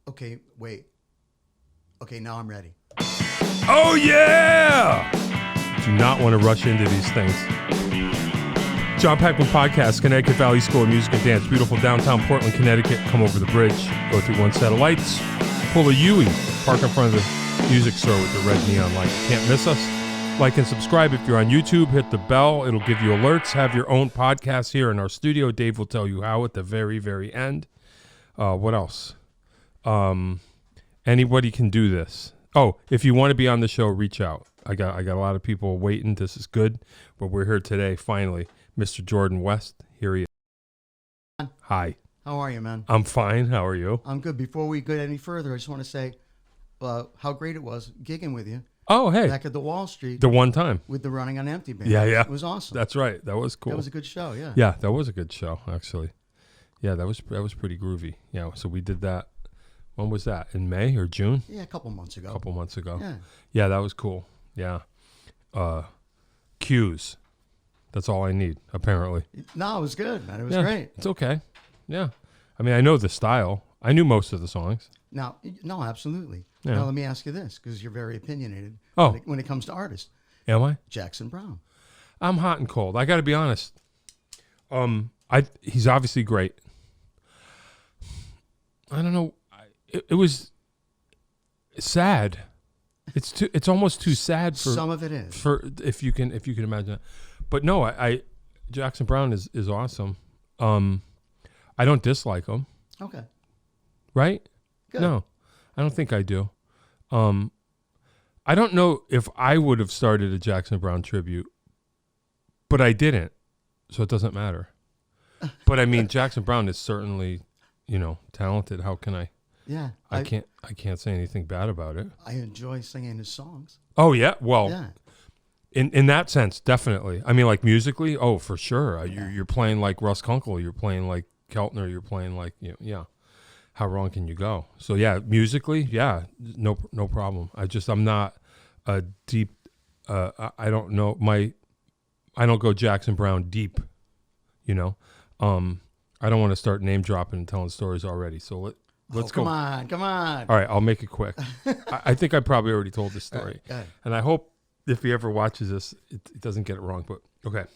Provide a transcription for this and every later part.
Okay, wait. Okay, now I'm ready. Oh, yeah! Do not want to rush into these things. John Peckman Podcast, Connecticut Valley School of Music and Dance. Beautiful downtown Portland, Connecticut. Come over the bridge, go through one set of lights, pull a Yui, park in front of the music store with the red neon light. Can't miss us. Like and subscribe if you're on YouTube. Hit the bell. It'll give you alerts. Have your own podcast here in our studio. Dave will tell you how at the very, very end. What else? Anybody can do this. Oh, if you want to be on the show, reach out. I got a lot of people waiting. This is good. But we're here today, finally. Mr. Jordan West. Here he is. Hi. How are you, man? I'm fine. How are you? I'm good. Before we go any further, I just want to say how great it was gigging with you. Oh, hey. Back at the Wall Street. The one time. With the Running on Empty band. Yeah. It was awesome. That's right. That was cool. That was a good show, yeah. Yeah, that was a good show, actually. Yeah, that was pretty groovy. Yeah, so we did that. When was that? In May or June? Yeah, a couple months ago. Yeah. Yeah, that was cool. Yeah. Cues. That's all I need, apparently. No, it was good, man. It was great. It's okay. Yeah. I mean, I know the style. I knew most of the songs. No, absolutely. Yeah. Now, let me ask you this, because you're very opinionated when it comes to artists. Am I? Jackson Browne. I'm hot and cold. I got to be honest. He's obviously great. I don't know. It was sad. It's almost too sad for some of it is. For if you can imagine that. But no, I Jackson Browne is awesome. I don't dislike him. Okay. Right? Good. No. I don't think I do. I don't know if I would have started a Jackson Browne tribute, but I didn't. So it doesn't matter. But I mean, Jackson Browne is certainly, talented. How can I? Yeah. I can't say anything bad about it. I enjoy singing his songs. Oh yeah. Well, yeah. In that sense, definitely. I mean, like musically, oh, for sure. You're playing like Russ Kunkel. You're playing like Keltner. You're playing like, yeah. How wrong can you go? So yeah, musically, yeah, no problem. I'm not a deep. I don't know I don't go Jackson Browne deep. I don't want to start name dropping and telling stories already. So let's go. Come on. All right, I'll make it quick. I think I probably already told this story, and I hope if he ever watches this, it doesn't get it wrong. But okay,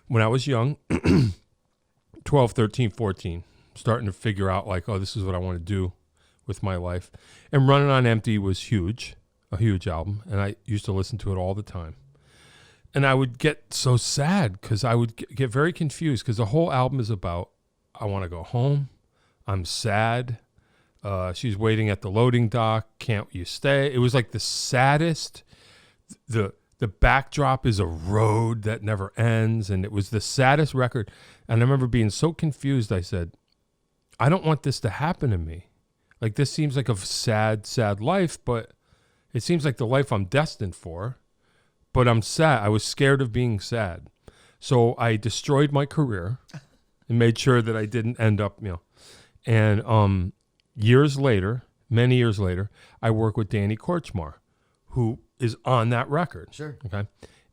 when I was young, 12, 13, 14. Starting to figure out like, oh, this is what I want to do with my life. And Running on Empty was a huge album. And I used to listen to it all the time. And I would get so sad because I would get very confused because the whole album is about, I want to go home. I'm sad. She's waiting at the loading dock. Can't you stay? It was like the saddest. The backdrop is a road that never ends. And it was the saddest record. And I remember being so confused. I said, I don't want this to happen to me. Like, this seems like a sad, sad life, but it seems like the life I'm destined for. But I'm sad. I was scared of being sad. So I destroyed my career and made sure that I didn't end up, And many years later, I work with Danny Korchmar, who is on that record. Sure. Okay.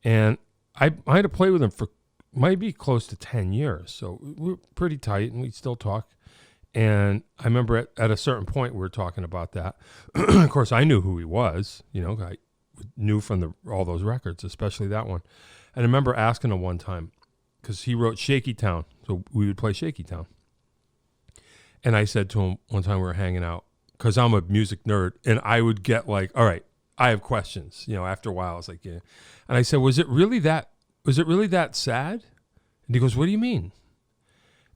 And I had to play with him for maybe close to 10 years. So we're pretty tight and we still talk. And I remember at a certain point we were talking about that. Of course, I knew who he was. I knew from all those records, especially that one. And I remember asking him one time, because he wrote Shaky Town, so we would play Shaky Town. And I said to him one time we were hanging out, because I'm a music nerd, and I would get like, all right, I have questions. After a while, I was like, yeah. And I said, was it really that sad? And he goes, what do you mean?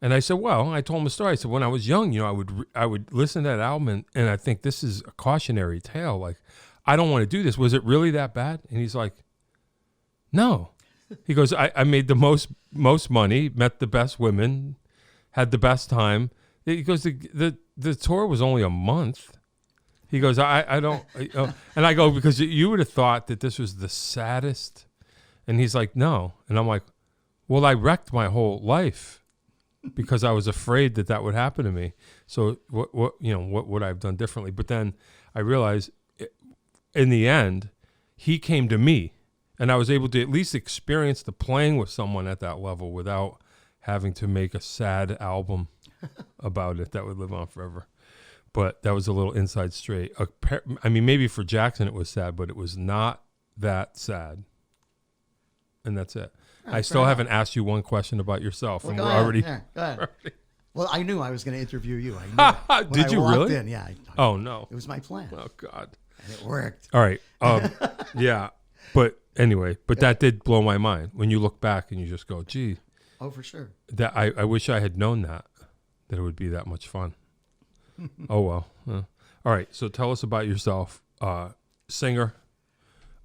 And I said, well, I told him a story. I said, when I was young, I would listen to that album and I think this is a cautionary tale. Like, I don't want to do this. Was it really that bad? And he's like, no. He goes, I made the most money, met the best women, had the best time. He goes, the tour was only a month. He goes, I don't, and I go, because you would have thought that this was the saddest. And he's like, no. And I'm like, well, I wrecked my whole life. Because I was afraid that would happen to me. So what would I have done differently? But then I realized in the end, he came to me and I was able to at least experience the playing with someone at that level without having to make a sad album about it that would live on forever. but that was a little inside straight. I mean, maybe for Jackson it was sad, but it was not that sad. And that's it. Right, I still haven't asked you one question about yourself. Well, And go we're ahead. already. Yeah, go ahead. Well, I knew I was going to interview you. I knew it. When Did I you walked really? In, yeah. Oh, no. It was my plan. Oh, God. And it worked. All right. Yeah. But anyway, that did blow my mind when you look back and you just go, gee, Oh, for sure. that I wish I had known that it would be that much fun. Oh, well. All right. So tell us about yourself. Singer,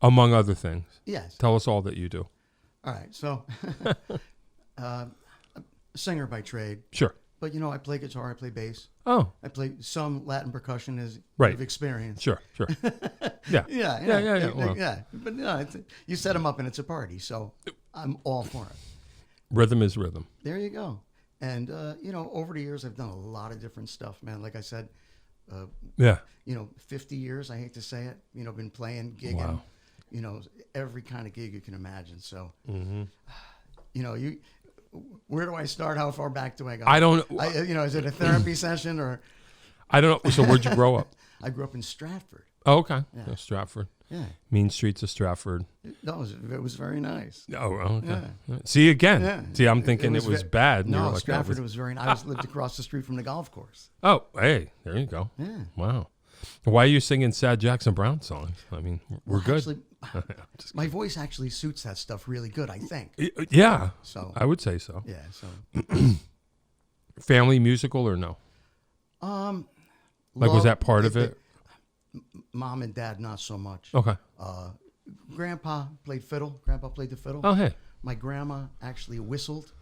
among other things. Yes. Tell us all that you do. All right. So, singer by trade. Sure. But, I play guitar. I play bass. Oh, I play some Latin percussion as Right. you've experienced. sure. Yeah. Yeah. Well. But no, you set them up and it's a party. So I'm all for it. Rhythm is rhythm. There you go. And, over the years, I've done a lot of different stuff, man. Like I said, Yeah. 50 years, I hate to say it, been playing, gigging, Wow. Every kind of gig you can imagine. So, where do I start? How far back do I go? I don't. Is it a therapy session or? I don't know. So where'd you grow up? I grew up in Stratford. Oh, okay. Yeah. Yeah, Stratford. Yeah. Mean streets of Stratford. No, it was very nice. Oh, okay. Yeah. See again. Yeah. See, I'm thinking it was bad. And you were No, like, Stratford oh, was very nice. I lived across the street from the golf course. oh, hey, there you go. Yeah. Wow. Why are you singing sad Jackson Brown songs? I mean, we're good. Actually, my voice actually suits that stuff really good, I think. Yeah, So, I would say so. yeah. So, Family musical or no? Like, was that part of it? Mom and dad, not so much. Okay. Grandpa played fiddle. Grandpa played the fiddle. Oh, hey. My grandma actually whistled.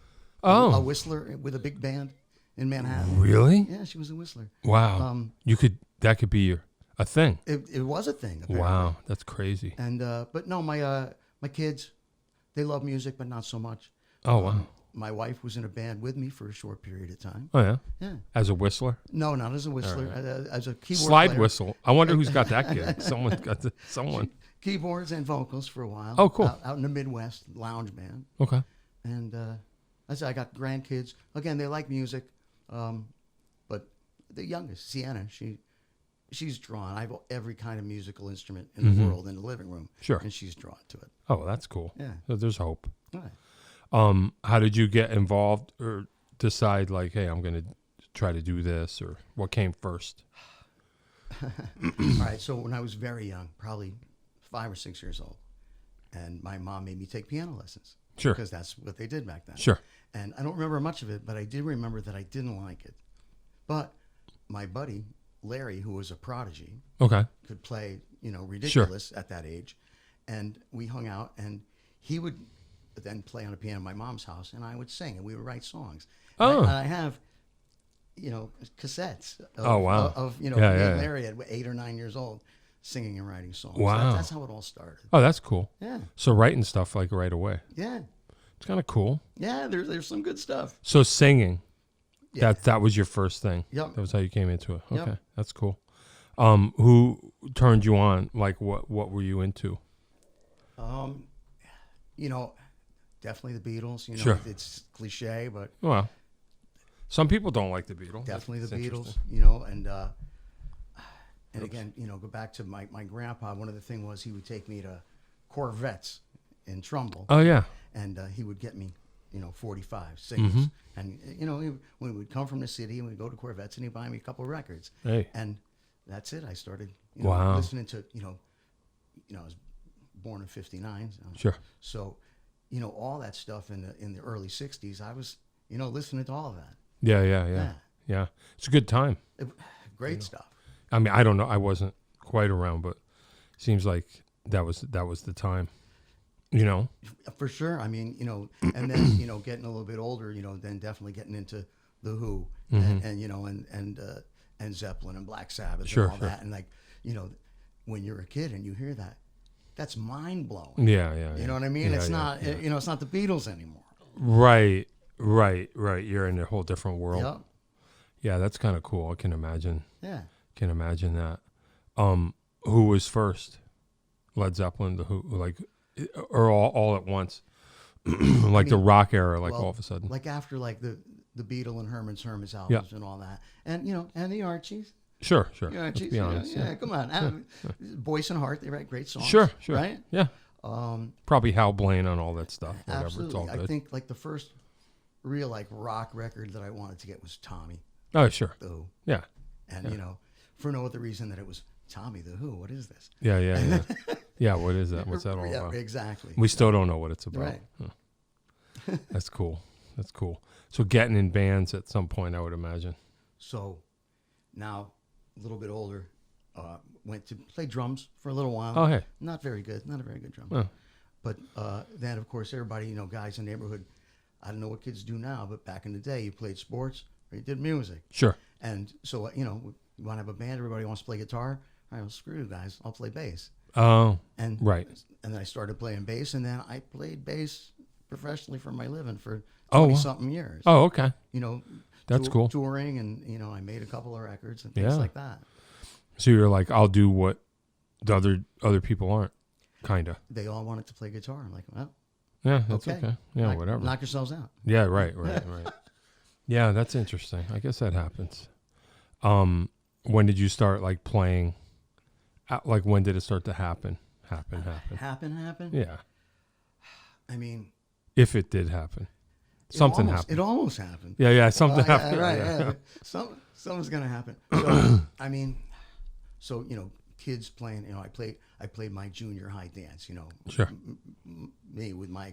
Oh. A whistler with a big band in Manhattan. Really? Yeah, she was a whistler. Wow. That could be a thing. It was a thing. Apparently. Wow, that's crazy. And but no, my kids, they love music, but not so much. Oh, wow. My wife was in a band with me for a short period of time. Oh, yeah. Yeah. As a whistler? No, not as a whistler. As a keyboard Slide player. whistle. I wonder who's got that gig. Someone's got someone. Keyboards and vocals for a while. Oh, cool. Out in the Midwest, lounge band. Okay. And I got grandkids. Again, they like music. But the youngest, Sienna, she's drawn. I have every kind of musical instrument in the world in the living room. Sure. And she's drawn to it. Oh, that's cool. Yeah. So there's hope. All right. How did you get involved or decide like, hey, I'm going to try to do this, or what came first? All right. So when I was very young, probably 5 or 6 years old, and my mom made me take piano lessons. Sure. Because that's what they did back then. Sure. And I don't remember much of it, but I did remember that I didn't like it. But my buddy, Larry, who was a prodigy, Okay. could play, ridiculous at that age. And we hung out, and he would then play on a piano in my mom's house, and I would sing, and we would write songs. Oh. And I have, cassettes of, Oh, wow. of me Yeah, and yeah. Larry at 8 or 9 years old singing and writing songs. Wow. That's how it all started. Oh, that's cool. Yeah. So writing stuff like right away. Yeah. It's kind of cool. Yeah, there's some good stuff. So singing, Yeah. that was your first thing. Yep. That was how you came into it. Okay. Yep. That's cool. Who turned you on? Like what were you into? Definitely the Beatles. Sure. It's cliche, but Well, some people don't like the Beatles. definitely That's the Beatles. interesting. And again, go back to my grandpa. One of the things was he would take me to Corvettes in Trumbull, Oh, yeah. and he would get me, 45 singles. And we would come from the city and we'd go to Corvettes, and he'd buy me a couple of records. Hey. And that's it. I started, Wow. listening to, I was born in '59. Sure. So, all that stuff in the early '60s, I was, listening to all of that. Yeah. It's a good time. Great stuff. I mean, I don't know. I wasn't quite around, but it seems like that was the time. For sure. I mean, and then, getting a little bit older, then definitely getting into the Who and Zeppelin and Black Sabbath Sure, and all sure. that. And when you're a kid and you hear that, that's mind blowing. Yeah. You know what I mean? Yeah, It's yeah, not, yeah. it's not the Beatles anymore. Right. You're in a whole different world. Yep. Yeah, that's kind of cool. I can imagine Yeah. that. Who was first? Led Zeppelin, the Who, like, or all at once, like the rock era, like well, all of a sudden. Like after the Beatle and Herman's albums and all that. And, and the Archies. Sure. Yeah, Let's geez, be honest. yeah, come on. Boyce and Hart, they write great songs. Sure. Right? Yeah. Probably Hal Blaine on all that stuff. Whatever. Absolutely. It's all good. I think like the first real like rock record that I wanted to get was Tommy Oh, sure. the Who. Yeah. And, you know, for no other reason that it was Tommy the Who. What is this? Yeah. Yeah, what is that? What's that all about? Exactly. We still don't know what it's about. Right. Huh. That's cool. So getting in bands at some point, I would imagine. So now, a little bit older, went to play drums for a little while. Oh, hey. Not a very good drummer. Oh. But then, of course, everybody, you know, guys in the neighborhood, I don't know what kids do now, but back in the day, you played sports or you did music. Sure. And so, you know, we want to have a band, everybody wants to play guitar. All right, well, screw you guys, I'll play bass. Oh, And right. And then I started playing bass, and then I played bass professionally for my living for Oh, wow. 20-something years. Oh, okay. You know, That's cool. Touring, and, you know, I made a couple of records and things like that. So you're like, I'll do what the other people aren't, kind of. They all wanted to play guitar. I'm like, well, Yeah, that's okay. Yeah, whatever. Knock yourselves out. Yeah, right. Yeah, that's interesting. I guess that happens. When did you start like playing? Like when did it start to happen? Happen? Yeah. I mean, if it did happen, something happened. It almost happened. Yeah, something happened. Right. Yeah. Something's gonna happen. So I mean, so you know, kids playing. You know, I played my junior high dance. You know, Sure. Me with my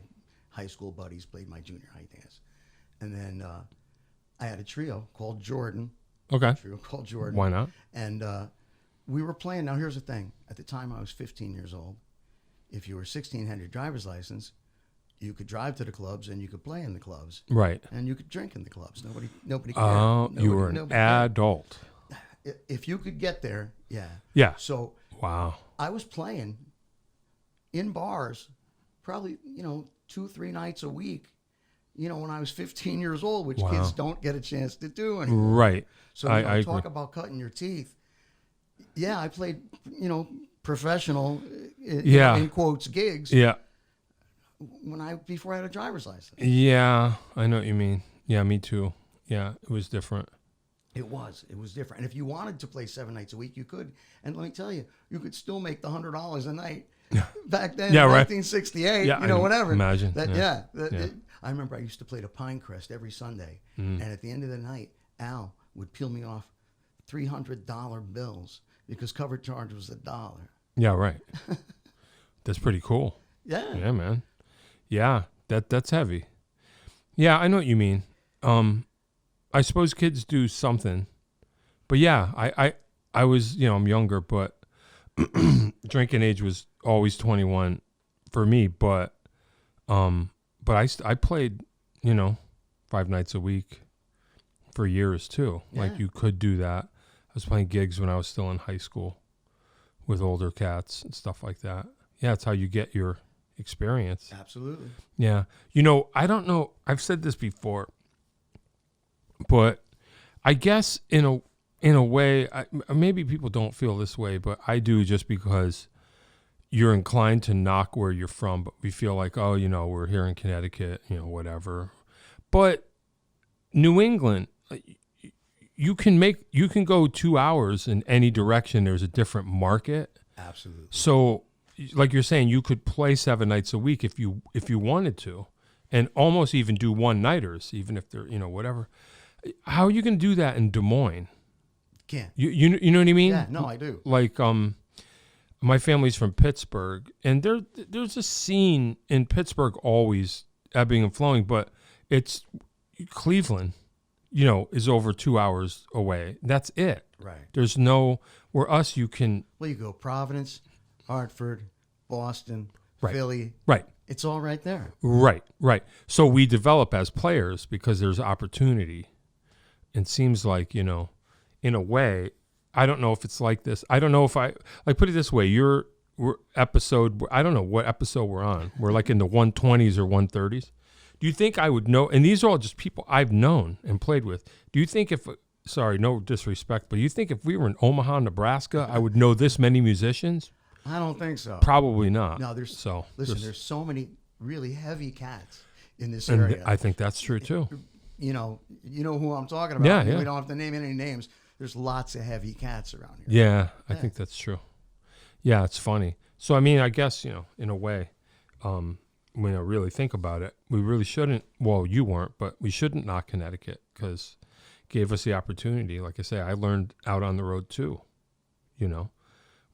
high school buddies played my junior high dance, and then I had a trio called Jordan. Okay. Why not? And we were playing. Now, here's the thing. At the time, I was 15 years old. If you were 16, had your driver's license, you could drive to the clubs and you could play in the clubs. Right. And you could drink in the clubs. Nobody cared. Oh, you were an adult. If you could get there, yeah. Yeah. So wow. I was playing in bars probably, 2-3 nights a week, when I was 15 years old, which kids don't get a chance to do anymore. Right. So I talk about cutting your teeth. Yeah, I played, professional, in quotes, gigs. Yeah. Before I had a driver's license. Yeah, I know what you mean. Yeah, me too. Yeah, it was different. It was different. And if you wanted to play 7 nights a week, you could. And let me tell you, you could still make the $100 a night back then, in 1968, whatever. Imagine. I remember I used to play the Pinecrest every Sunday. And at the end of the night, Al would peel me off $300 bills because cover charge was $1. Yeah, right. That's pretty cool. Yeah. Yeah, man. Yeah, that's heavy. Yeah, I know what you mean. I suppose kids do something. But yeah, I was, I'm younger, but drinking age was always 21 for me, but I played, 5 nights a week for years too. Yeah. Like you could do that. I was playing gigs when I was still in high school with older cats and stuff like that. Yeah, it's how you get your experience. Absolutely. Yeah. I don't know. I've said this before, but I guess in a way, maybe people don't feel this way, but I do, just because you're inclined to knock where you're from, but we feel like, oh, we're here in Connecticut, whatever. But New England, you can go 2 hours in any direction. There's a different market. Absolutely. So, like you're saying, you could play 7 nights a week if you wanted to, and almost even do one-nighters, even if they're, whatever. How are you going to do that in Des Moines? Can't. You know what I mean? Yeah, no, I do. Like, my family's from Pittsburgh, and there's a scene in Pittsburgh always ebbing and flowing, but it's Cleveland, is over 2 hours away. That's it. Right. There's no, where us, you can. Well, you go Providence, Hartford, Boston, Right. Philly. Right. It's all right there. Right. So we develop as players because there's opportunity. It seems like, in a way, I don't know if it's like this. I don't know if put it this way, we're episode, I don't know what episode we're on. We're like in the 120s or 130s. Do you think I would know, and these are all just people I've known and played with. Do you think sorry, no disrespect, but you think if we were in Omaha, Nebraska, I would know this many musicians? I don't think so. Probably not. No, there's so many really heavy cats in this and area. I think that's true too. You know who I'm talking about. Yeah. We don't have to name any names. there's lots of heavy cats around here. Yeah, I think that's true. Yeah, it's funny. So I mean, I guess in a way, when I really think about it, we really shouldn't. Well, you weren't, but we shouldn't knock Connecticut because it gave us the opportunity. Like I say, I learned out on the road too.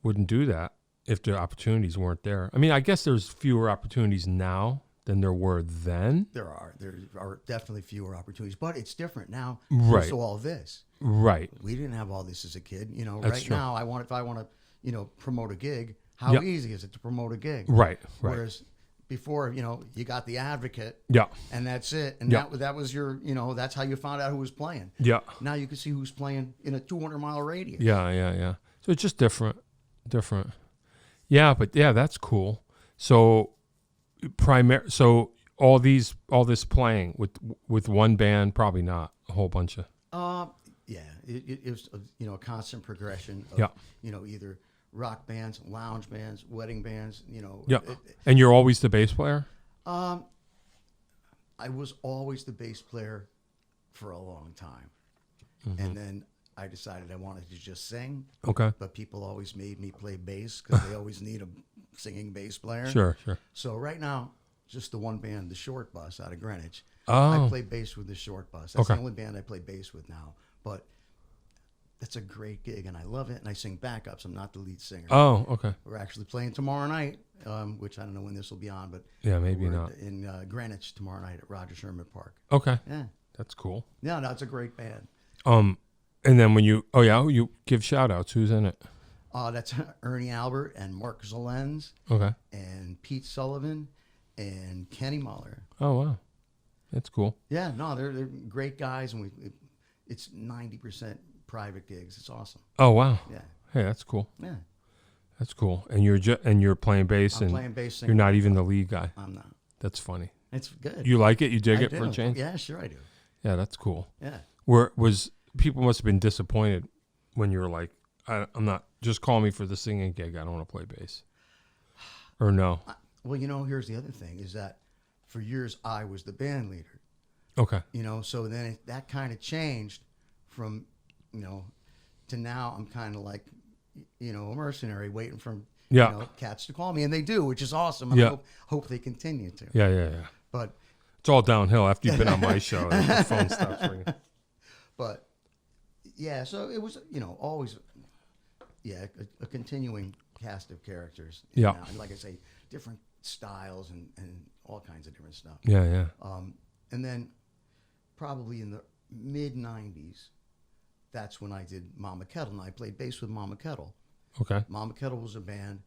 Wouldn't do that if the opportunities weren't there. I mean, I guess there's fewer opportunities now than there were then. There are definitely fewer opportunities, but it's different now. Right. So all this. Right. We didn't have all this as a kid. That's Right true. now, if I want to, promote a gig, how Yep. easy is it to promote a gig? Right. Whereas before, you got the Advocate. Yeah. And that's it. And that was your, that's how you found out who was playing. Yeah. Now you can see who's playing in a 200-mile radius. Yeah. So it's just different. Yeah, but that's cool. So so all this playing with one band, probably not a whole bunch of. Yeah, it was a constant progression of either rock bands, lounge bands, wedding bands. Yeah. And you're always the bass player? I was always the bass player for a long time, and then I decided I wanted to just sing. Okay. But people always made me play bass because they always need a singing bass player. Sure. So right now, just the one band, the Short Bus out of Greenwich. Oh. I play bass with the Short Bus. That's the only band I play bass with now. But that's a great gig, and I love it. And I sing backups. I'm not the lead singer. Oh, okay. We're actually playing tomorrow night, which I don't know when this will be on, but Yeah, maybe we're not. in Greenwich tomorrow night at Roger Sherman Park. Okay. Yeah. That's cool. No, it's a great band. And then when you give shout outs, who's in it? That's Ernie Albert and Mark Zalens Okay. and Pete Sullivan and Kenny Muller. Oh, wow. That's cool. Yeah, no, they're great guys, and it's 90% private gigs. It's awesome. Oh, wow. Yeah. Hey, that's cool. Yeah. That's cool. And you're playing bass, I'm playing bass, you're singing. not even the lead guy. I'm not. That's funny. It's good. You like it? You dig I it do. for a change? Yeah, sure I do. Yeah, that's cool. Yeah. People must have been disappointed when you were like, I'm not, just call me for the singing gig. I don't want to play bass. Or no? Well, here's the other thing is that for years I was the band leader. Okay. So then that kind of changed from, to now I'm kind of like, a mercenary waiting for, cats to call me. And they do, which is awesome. I hope they continue to. Yeah. But it's all downhill after you've been on my show. The phone stops ringing. But yeah, so it was, always, a continuing cast of characters. Yeah. And like I say, different styles and all kinds of different stuff. Yeah. And then probably in the mid 90s, that's when I did Mama Kettle, and I played bass with Mama Kettle. Okay. Mama Kettle was a band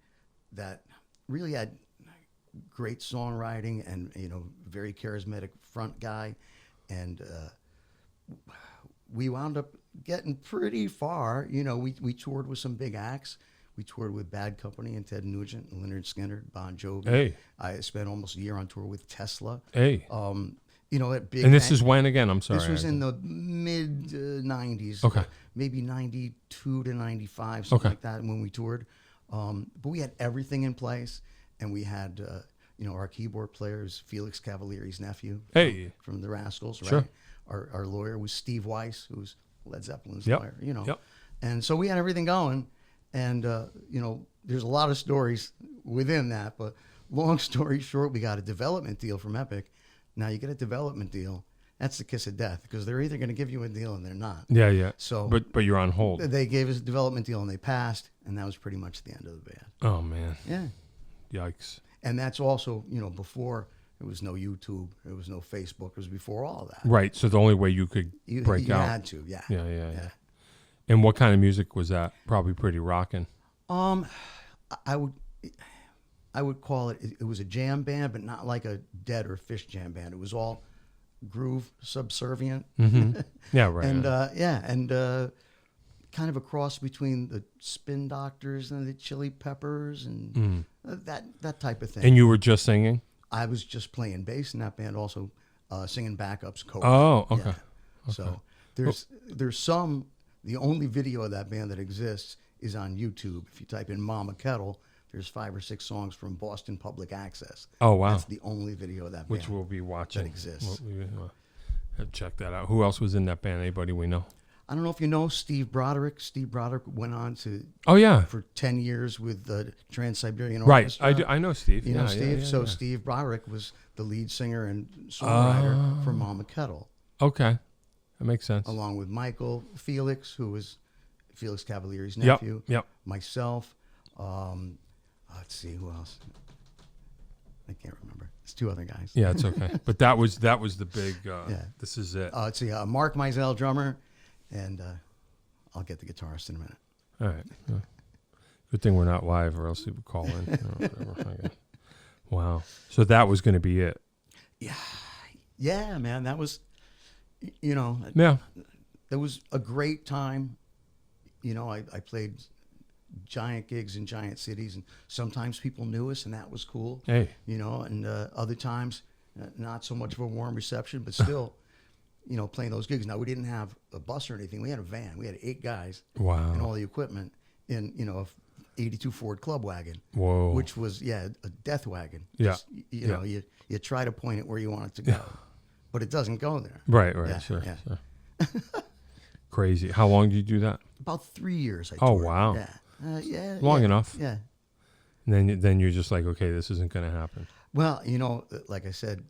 that really had great songwriting and, very charismatic front guy. And, we wound up getting pretty far. We toured with some big acts. We toured with Bad Company and Ted Nugent and Lynyrd Skynyrd, Bon Jovi. Hey. I spent almost a year on tour with Tesla. Hey. At big. And this is when again? I'm sorry. This was in the mid 90s. Okay. Maybe 92 to 95, something like that, when we toured. But we had everything in place, and we had, our keyboard player is Felix Cavalieri's nephew. Hey. From the Rascals, right? Sure. Our lawyer was Steve Weiss, who's Led Zeppelin's Yep. lawyer, Yep. And so we had everything going. And, there's a lot of stories within that. But long story short, we got a development deal from Epic. Now, you get a development deal, that's the kiss of death, because they're either going to give you a deal and they're not. Yeah. So, but you're on hold. they gave us a development deal and they passed, and that was pretty much the end of the band. Oh man. Yeah. Yikes. And that's also, before there was no YouTube, there was no Facebook. It was before all that. Right. So the only way you could break you out. had to, yeah. Yeah. And what kind of music was that? Probably pretty rocking. I would call it was a jam band, but not like a Dead or Fish jam band. It was all groove subservient. Mm-hmm. Yeah, right. And kind of a cross between the Spin Doctors and the Chili Peppers and that type of thing. And you were just singing? I was just playing bass in that band, also singing backups. Oh, okay. Yeah. So there's the only video of that band that exists is on YouTube. If you type in Mama Kettle, there's 5 or 6 songs from Boston Public Access. Oh, wow. That's the only video of that band. Which we'll be watching. That exists. We'll check that out. Who else was in that band? Anybody we know? I don't know if you know Steve Broderick. Steve Broderick went on to Oh yeah. for 10 years with the Trans-Siberian Right. Orchestra. I know Steve. You know Yeah, Steve? yeah, So yeah. Steve Broderick was the lead singer and songwriter for Mama Kettle, Okay. That makes sense. along with Michael Felix, who was Felix Cavalier's Yep. nephew, Yep. myself. Let's see, who else? I can't remember. It's two other guys. Yeah, it's okay. But that was the big. Yeah. This is it. Let's see, Mark Mizell, drummer, and I'll get the guitarist in a minute. All right. Yeah. Good thing we're not live, or else he would call in. Whatever. Okay. Wow. So that was going to be it. Yeah, man, that was, you know, Yeah. that was a great time. You know, I played giant gigs in giant cities, and sometimes people knew us, and that was cool. Hey. You know, and other times, not so much of a warm reception, but still, you know, playing those gigs. Now, we didn't have a bus or anything. We had a van. We had 8 guys Wow. and all the equipment in, you know, a 82 Ford Club wagon, Whoa. which was, a death wagon. Yeah. Just, you know, you try to point it where you want it to go, but it doesn't go there. Right. Yeah, Sure. yeah. Sure. Crazy. How long did you do that? About 3 years. I Oh, toured. wow. Yeah. Long yeah, enough. Yeah. And then you're just like, okay, this isn't going to happen. Well, you know, like I said,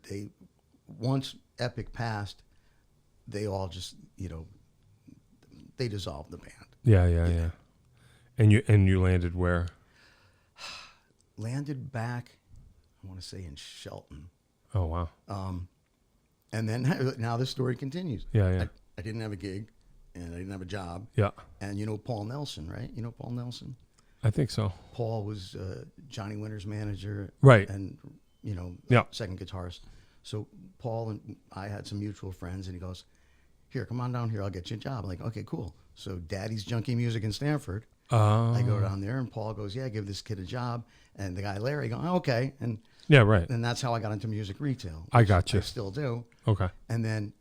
once Epic passed, they all just, you know, they dissolved the band. Yeah. And you landed where? Landed back, I want to say in Shelton. Oh wow. And then now the story continues. Yeah. I didn't have a gig, and I didn't have a job. Yeah. And you know Paul Nelson, right? You know Paul Nelson? I think so. Paul was Johnny Winter's manager. Right. And, you know, Yeah. second guitarist. So Paul and I had some mutual friends, and he goes, here, come on down here. I'll get you a job. I'm like, okay, cool. So Daddy's Junkie Music in Stanford. I go down there, and Paul goes, yeah, give this kid a job. And the guy, Larry, goes, oh, okay. And Yeah. Right. that's how I got into music retail. I which got you. I still do. Okay. And then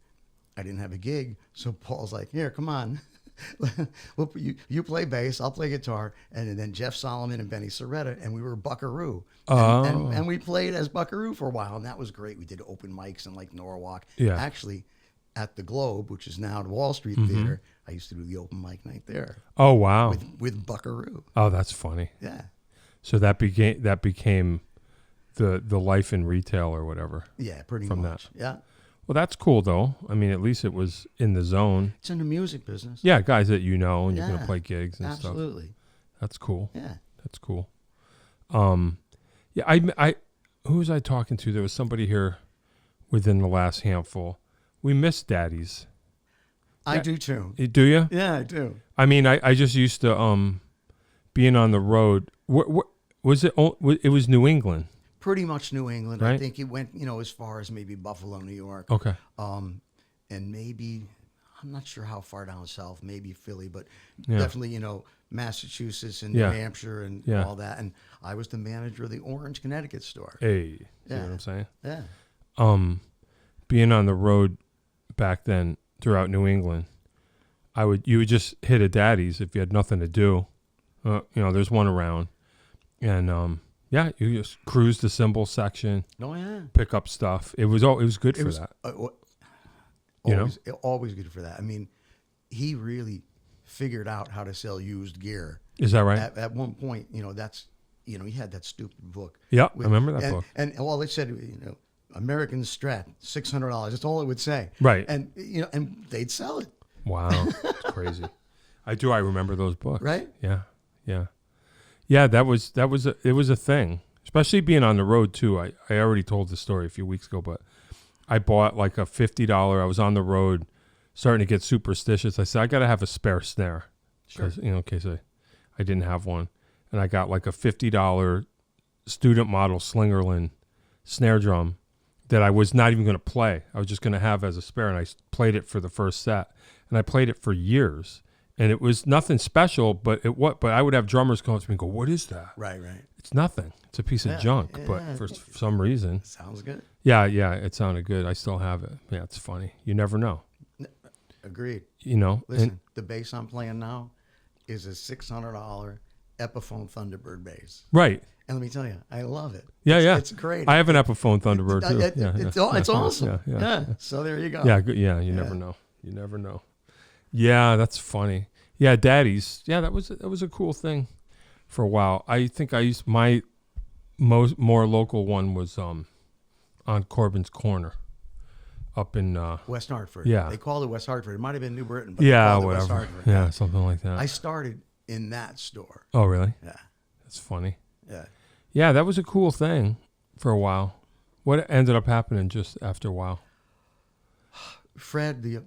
I didn't have a gig. So Paul's like, here, come on. Well, you play bass, I'll play guitar. And then Jeff Solomon and Benny Soretta, and we were Buckaroo. And we played as Buckaroo for a while, and that was great. We did open mics in like Norwalk. Yeah. Actually, at the Globe, which is now the Wall Street Theater, I used to do the open mic night there Oh wow. with Buckaroo. Oh, that's funny. Yeah. So that became the life in retail or whatever. Yeah, pretty From much. Yeah. Well, that's cool though. I mean, at least it was in the zone. It's in the music business. Yeah, guys that you know, and you're gonna Yeah, play gigs and stuff. Absolutely. That's cool. Yeah. That's cool. Yeah, I who was I talking to? There was somebody here within the last handful. We miss daddies. I do too. Do you? Yeah, I do. I mean, I just used to being on the road. Was it? It was New England. Pretty much New England. Right. I think it went, you know, as far as maybe Buffalo, New York. Okay. And maybe, I'm not sure how far down south, maybe Philly, but Yeah. definitely, you know, Massachusetts and Yeah. New Hampshire and Yeah. all that. And I was the manager of the Orange, Connecticut store. Hey, see Yeah. what I'm saying? Yeah. Being on the road back then throughout New England, you would just hit a daddy's if you had nothing to do. You know, there's one around, and yeah, you just cruise the cymbal section, Oh, yeah. pick up stuff. It was good for that. You know? Always good for that. I mean, he really figured out how to sell used gear. Is that right? At one point, you know, he had that stupid book. Yeah, I remember that book. And all it said, you know, American Strat, $600. That's all it would say. Right. And, you know, and they'd sell it. Wow, it's crazy. I remember those books. Right? Yeah. It was a thing, especially being on the road too. I already told the story a few weeks ago, but I bought like a $50. I was on the road, starting to get superstitious. I said I got to have a spare snare, because you know, in case I didn't have one, and I got like a $50 student model Slingerland snare drum that I was not even going to play. I was just going to have as a spare, and I played it for the first set, and I played it for years. And it was nothing special, but I would have drummers come up to me and go, "What is that?" Right. It's nothing. It's a piece of junk. Yeah. But for some reason, Sounds good. yeah, it sounded good. I still have it. Yeah, it's funny. You never know. Agreed. You know. Listen, the bass I'm playing now is a $600 Epiphone Thunderbird bass. Right. And let me tell you, I love it. Yeah. It's great. I have an Epiphone Thunderbird too. It's awesome. Yeah. So there you go. Yeah. Good. Yeah. You never know. Yeah, that's funny. Yeah, Daddy's. Yeah, that was a cool thing for a while. I think I used my more local one was on Corbin's Corner up in West Hartford. Yeah. They called it West Hartford. It might have been New Britain, but yeah, they called it West whatever. Hartford. Yeah, something like that. I started in that store. Oh, really? Yeah. That's funny. Yeah. Yeah, that was a cool thing for a while. What ended up happening just after a while? Fred, the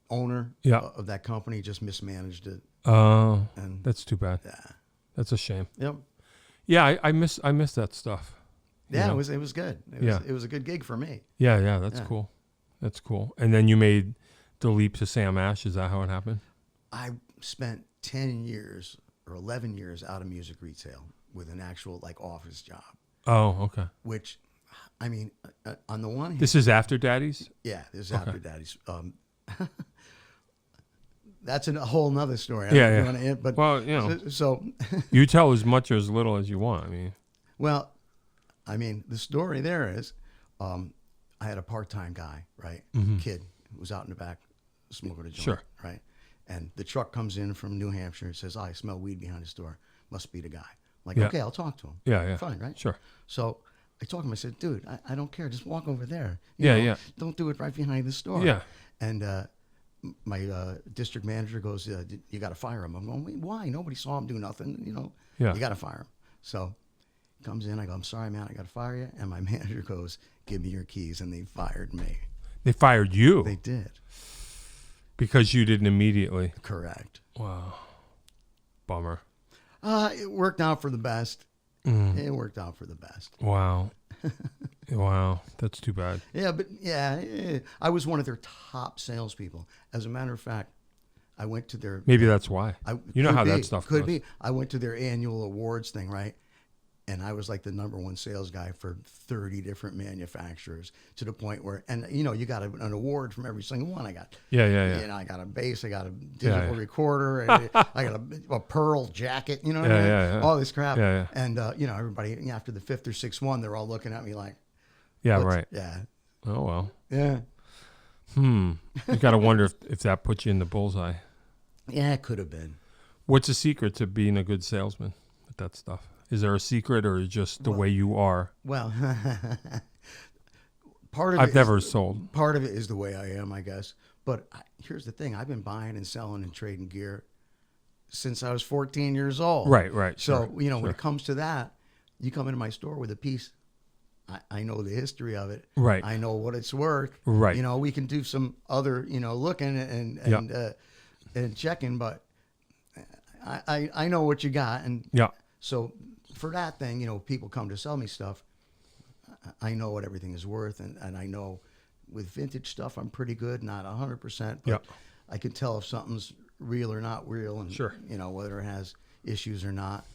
owner Yeah. of that company, just mismanaged it. Oh, And that's too bad. yeah. That's a shame. Yep. Yeah, I miss that stuff. Yeah, Yeah. it was good. It was a good gig for me. Yeah, that's Yeah. cool. That's cool. And then you made the leap to Sam Ash. Is that how it happened? I spent 10 years or 11 years out of music retail with an actual like office job, Oh, okay. which, I mean, on the one hand, This is after Daddy's? yeah, this is Okay. after Daddy's. That's a whole nother story. I Yeah, don't yeah. wanna- but Well, you know, so you tell as much or as little as you want. I mean, well, I mean, the story there is, I had a part-time guy, right, kid who was out in the back smoking a joint, Sure. right, and the truck comes in from New Hampshire. It says, "I smell weed behind his door. Must be the guy." I'm like, Yeah. okay, I'll talk to him. yeah. Fine, right? Sure. So I talked to him. I said, "Dude, I don't care. Just walk over there. Yeah. Don't do it right behind the store." Yeah. And my district manager goes, "You got to fire him." I'm going, "Wait, why? Nobody saw him do nothing. Yeah. You got to fire him." So he comes in. I go, "I'm sorry, man. I got to fire you." And my manager goes, "Give me your keys." And they fired me. They fired you They did. because you didn't immediately. Correct. Wow. Bummer. It worked out for the best. It worked out for the best. Wow. Wow. That's too bad. Yeah, but I was one of their top salespeople. As a matter of fact, I went to their Maybe that's why. You know could how be, that stuff could goes. be. I went to their annual awards thing, right? And I was like the #1 sales guy for 30 different manufacturers to the point where, and you got an award from every single one. I got, Yeah. I got a bass, I got a digital yeah. recorder, and I got a pearl jacket, what I mean? Yeah. All this crap. Yeah. And, everybody, after the 5th or 6th one, they're all looking at me like, Yeah, what's- right. Yeah. Oh, well. Yeah. You got to wonder if that puts you in the bullseye. Yeah, it could have been. What's the secret to being a good salesman with that stuff? Is there a secret or just the way you are? Well, part of I've it never is, sold. part of it is the way I am, I guess. But here's the thing: I've been buying and selling and trading gear since I was 14 years old. Right. So Sure, when it comes to that, you come into my store with a piece. I know the history of it. Right. I know what it's worth. Right. We can do some other looking and checking, but I know what you got, and Yeah. so for that thing, people come to sell me stuff. I know what everything is worth, and I know with vintage stuff I'm pretty good, not 100%, but Yeah. I can tell if something's real or not real, and Sure. whether it has issues or not.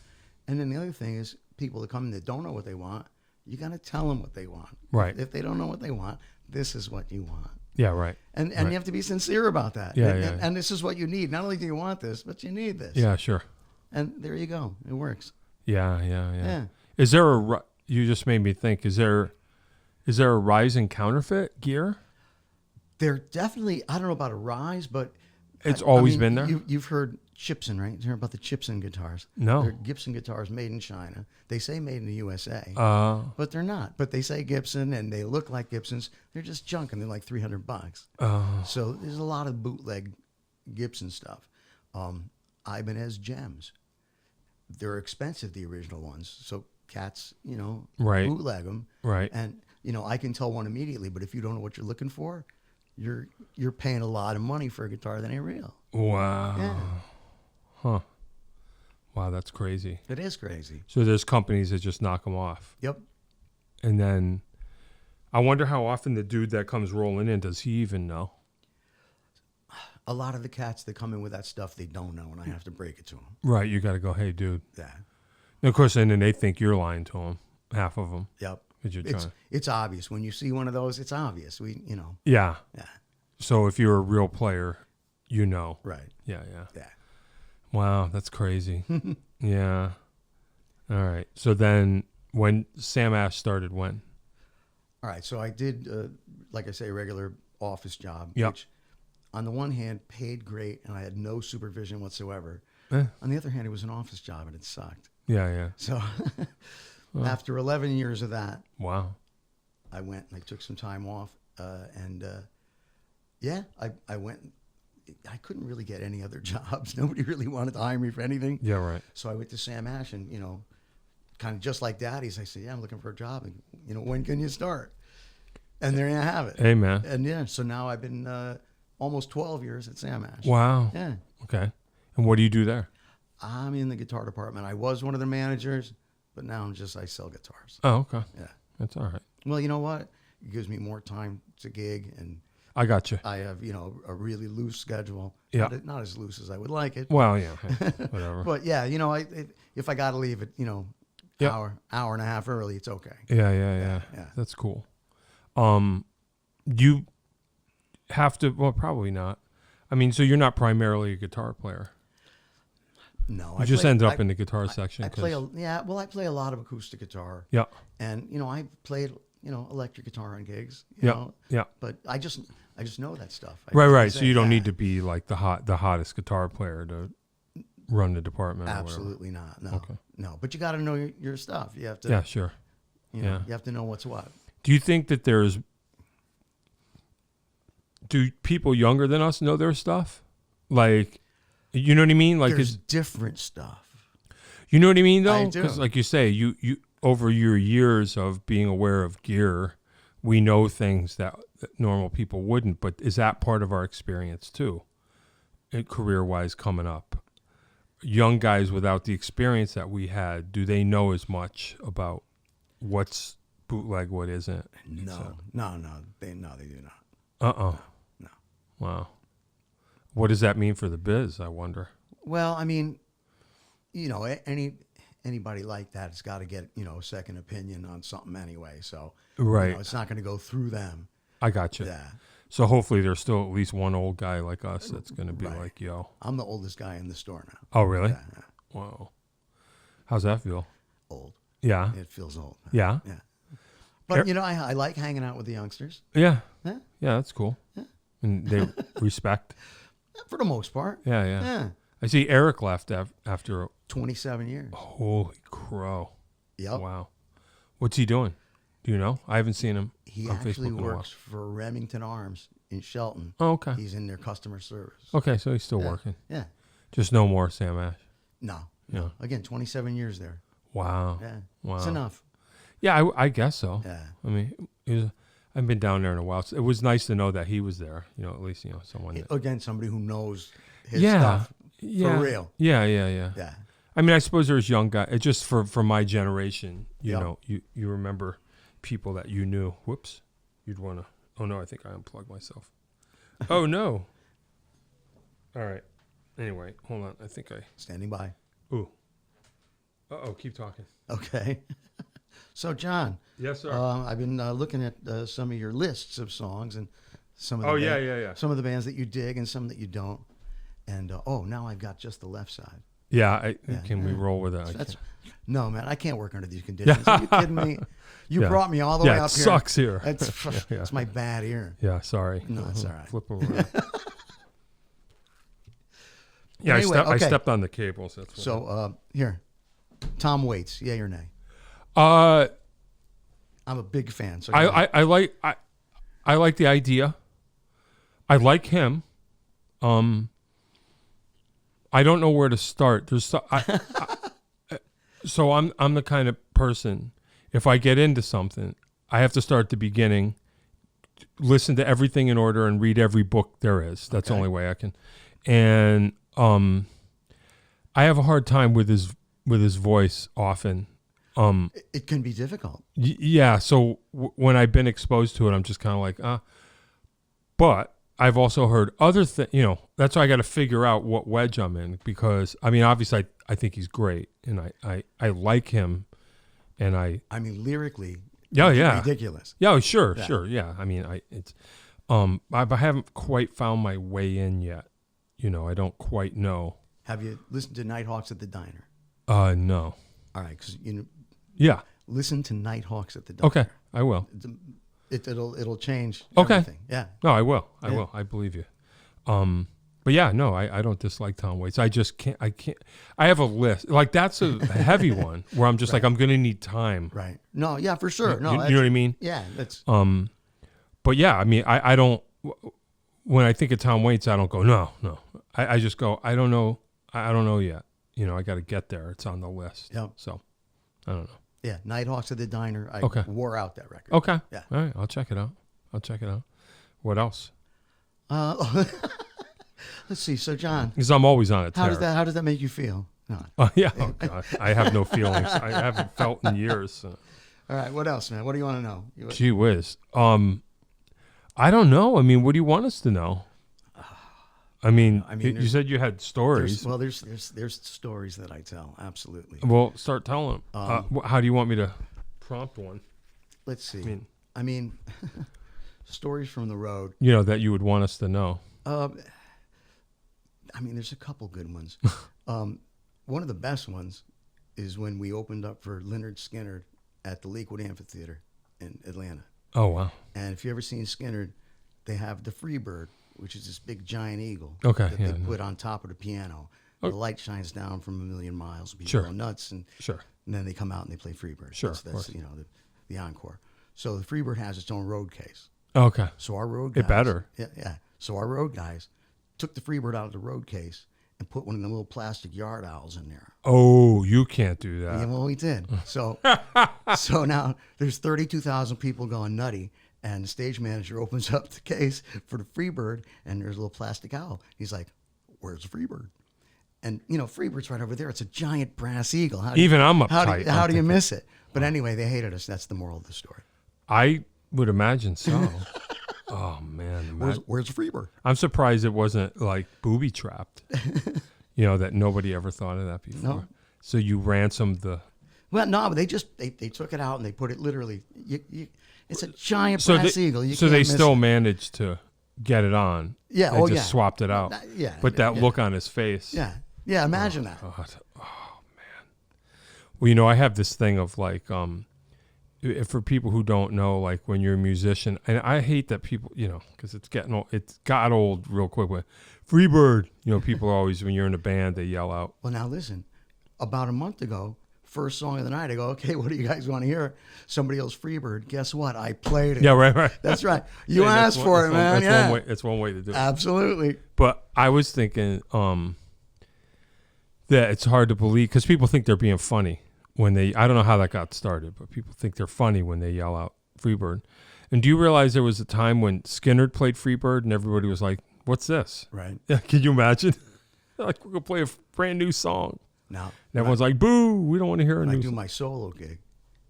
And then the other thing is people that come in that don't know what they want, you got to tell them what they want. Right. If they don't know what they want, this is what you want. Yeah, right. And Right. you have to be sincere about that. Yeah, and, yeah. and this is what you need. Not only do you want this, but you need this. Yeah, sure. And there you go. It works. Yeah. Yeah. Is there you just made me think, is there a rise in counterfeit gear? They're definitely, I don't know about a rise, but It's always been there? You've heard Gibson, right? You heard about the Gibson guitars? No. They're Gibson guitars made in China. They say made in the USA, but they're not. But they say Gibson, and they look like Gibsons. They're just junk, and they're like $300. So there's a lot of bootleg Gibson stuff. Ibanez gems. They're expensive, the original ones. So cats, Right. bootleg them. Right. And, I can tell one immediately, but if you don't know what you're looking for, you're paying a lot of money for a guitar that ain't real. Wow. Yeah. Huh. Wow, that's crazy. It is crazy. So there's companies that just knock them off. Yep. And then I wonder how often the dude that comes rolling in, does he even know? A lot of the cats that come in with that stuff, they don't know, and I have to break it to them. Right. You got to go, hey, dude. Yeah. And of course, and then they think you're lying to them, half of them. Yep. 'Cause you're trying. It's obvious. When you see one of those, it's obvious. Yeah. Yeah. So if you're a real player, you know. Right. Yeah. Yeah. Wow, that's crazy. Yeah. All right. So then when Sam Ash started, when? All right. So I did, like I say, a regular office job, Yep. which on the one hand, paid great, and I had no supervision whatsoever. Eh. On the other hand, it was an office job, and it sucked. Yeah. So after 11 years of that, Wow. I went and I took some time off. I went. I couldn't really get any other jobs. Nobody really wanted to hire me for anything. Yeah, right. So I went to Sam Ash, and, kind of just like Daddy's, I said, yeah, I'm looking for a job. And, when can you start? And there you have it. Hey, man. And so now I've been almost 12 years at Sam Ash. Wow. Yeah. Okay. And what do you do there? I'm in the guitar department. I was one of the managers, but now I sell guitars. Oh, okay. Yeah. That's all right. Well, you know what? It gives me more time to gig, and I got you. I have, a really loose schedule. Yeah. Not as loose as I would like it. Well, yeah. Hey, whatever. But yeah, if I got to leave it, Yep. hour and a half early, it's okay. Yeah. That's cool. You have to, well, probably not. I mean, so you're not primarily a guitar player. No, You just ended up in the guitar section. I play a lot of acoustic guitar. Yeah. And I played electric guitar on gigs. Yeah. Yeah. But I just know that stuff. Right. So you don't need to be like the hottest guitar player to run the department. Absolutely not. No. Okay. No. But you got to know your stuff. You have to. Yeah. Sure. You have to know what's what. Do you think that do people younger than us know their stuff? Like, you know what I mean? Like, there's different stuff. You know what I mean, though? I do. Because, like you say, you over your years of being aware of gear, we know things that normal people wouldn't. But is that part of our experience too, career-wise, coming up? Young guys without the experience that we had, do they know as much about what's bootleg, what isn't? No. They do not. No. Wow. What does that mean for the biz, I wonder? Well, I mean, anybody like that has got to get, a second opinion on something anyway. So, right. It's not going to go through them. I got you. Yeah. So hopefully there's still at least one old guy like us that's going to be like, yo. I'm the oldest guy in the store now. Oh, really? Yeah. Wow. How's that feel? Old. Yeah. It feels old. Yeah. Yeah. But, I like hanging out with the youngsters. Yeah. Yeah. Yeah, that's cool. Yeah. And they respect. For the most part. Yeah. Yeah. I see Eric left after 27 years. Holy crow. Yep. Wow. What's he doing? Do you know? I haven't seen him He on actually Facebook in a while. works for Remington Arms in Shelton. Oh, okay. He's in their customer service. Okay, so he's still working. Yeah. Just no more Sam Ash. No. Yeah. Again, 27 years there. Wow. Yeah. Wow. It's enough. Yeah, I guess so. Yeah. I mean, I've been down there in a while. So it was nice to know that he was there. At least someone. That, Again, somebody who knows his stuff for real. Yeah. Yeah. I mean, I suppose there's young guys. It's just for my generation. You Yep. know, you remember people that you knew. Whoops, you'd want to. Oh no, I think I unplugged myself. Oh no. All right. Anyway, hold on. I think I. Standing by. Ooh. Uh-oh, keep talking. Okay. So, John. Yes, sir. I've been looking at some of your lists of songs and some of the yeah. some of the bands that you dig and some that you don't. And now I've got just the left side. Yeah, can we roll with it? No, man, I can't work under these conditions. Are you kidding me? You brought me all the way up here. Yeah, it sucks here. It's my bad ear. Yeah, sorry. No, it's all right. Flip over. Yeah, Anyway, I stepped on the cables. That's what so here, Tom Waits, yay or nay? I'm a big fan. So I like the idea. I like him. I don't know where to start. There's so I'm the kind of person, if I get into something, I have to start at the beginning, listen to everything in order, and read every book there is. That's the only way I can. And I have a hard time with his voice often. It can be difficult. Yeah. So when I've been exposed to it, I'm just kind of like, But I've also heard other things, that's why I got to figure out what wedge I'm in, because, I mean, obviously I think he's great and I like him, and I mean, lyrically, yeah. ridiculous. Yeah, sure. Yeah. I mean, I haven't quite found my way in yet. I don't quite know. Have you listened to Nighthawks at the Diner? No. All right. Cause yeah. Listen to Nighthawks at the Diner. Okay. I will. It'll change okay. everything. Yeah. No, I will. I will. I believe you. But yeah, no, I don't dislike Tom Waits. I just can't. I have a list. Like that's a heavy one where I'm just like I'm gonna need time. Right. No. Yeah. For sure. No. You know what I mean? Yeah. That's. But yeah, I mean, I don't. When I think of Tom Waits, I don't go no. I just go I don't know. I don't know yet. You know, I got to get there. It's on the list. Yep. So I don't know. Yeah. Nighthawks at the Diner. I wore out that record. Okay. Yeah. All right. I'll check it out. What else? Let's see. So, John, Because I'm always on a tear. how does that make you feel? No. Yeah. Oh, God. I have no feelings. I haven't felt in years. So. All right. What else, man? What do you want to know? Gee whiz. I don't know. I mean, what do you want us to know? I mean, you said you had stories. There's stories that I tell. Absolutely. Well, start telling them. How do you want me to prompt one? Let's see. I mean, stories from the road. You know, that you would want us to know. I mean, there's a couple good ones. One of the best ones is when we opened up for Lynyrd Skynyrd at the Lakewood Amphitheater in Atlanta. Oh, wow. And if you've ever seen Skynyrd, they have the Freebird, which is this big giant eagle that they put on top of the piano. The light shines down from a million miles. People go nuts, and then they come out and they play Freebird. Sure, that's the encore. So the Freebird has its own road case. Okay. So our road guys, it better. Yeah. So our road guys took the Freebird out of the road case and put one of the little plastic yard owls in there. Oh, you can't do that. Yeah, well, we did. So now there's 32,000 people going nutty, and the stage manager opens up the case for the Freebird, and there's a little plastic owl. He's like, "Where's the Freebird?" And Freebird's right over there. It's a giant brass eagle. I'm uptight. How do you miss it? But anyway, they hated us. That's the moral of the story. I would imagine so. Oh man, where's the Freebird? I'm surprised it wasn't like booby trapped. That nobody ever thought of that before. No. So you ransomed the. Well, no, but they took it out and they put it literally. It's a giant brass eagle. So they still managed to get it on. Yeah. They just swapped it out. Yeah. But that look on his face. Yeah. Yeah. Imagine that. God. Oh man. Well, I have this thing of like, for people who don't know, like when you're a musician, and I hate that people, because it's got old real quick. With Freebird, people always, when you're in a band, they yell out. Well, now listen, about a month ago, first song of the night, I go, okay, what do you guys want to hear? Somebody else Freebird. Guess what? I played it. Yeah, right. That's right. You asked for it, man. It's one way to do it. Absolutely. But I was thinking that it's hard to believe because people think they're being funny. I don't know how that got started, but people think they're funny when they yell out Freebird. And do you realize there was a time when Skynyrd played Freebird and everybody was like, what's this? Right. Yeah, can you imagine? Like, we're going to play a brand new song. Now, and everyone's like, boo, we don't want to hear a new song. I do my solo gig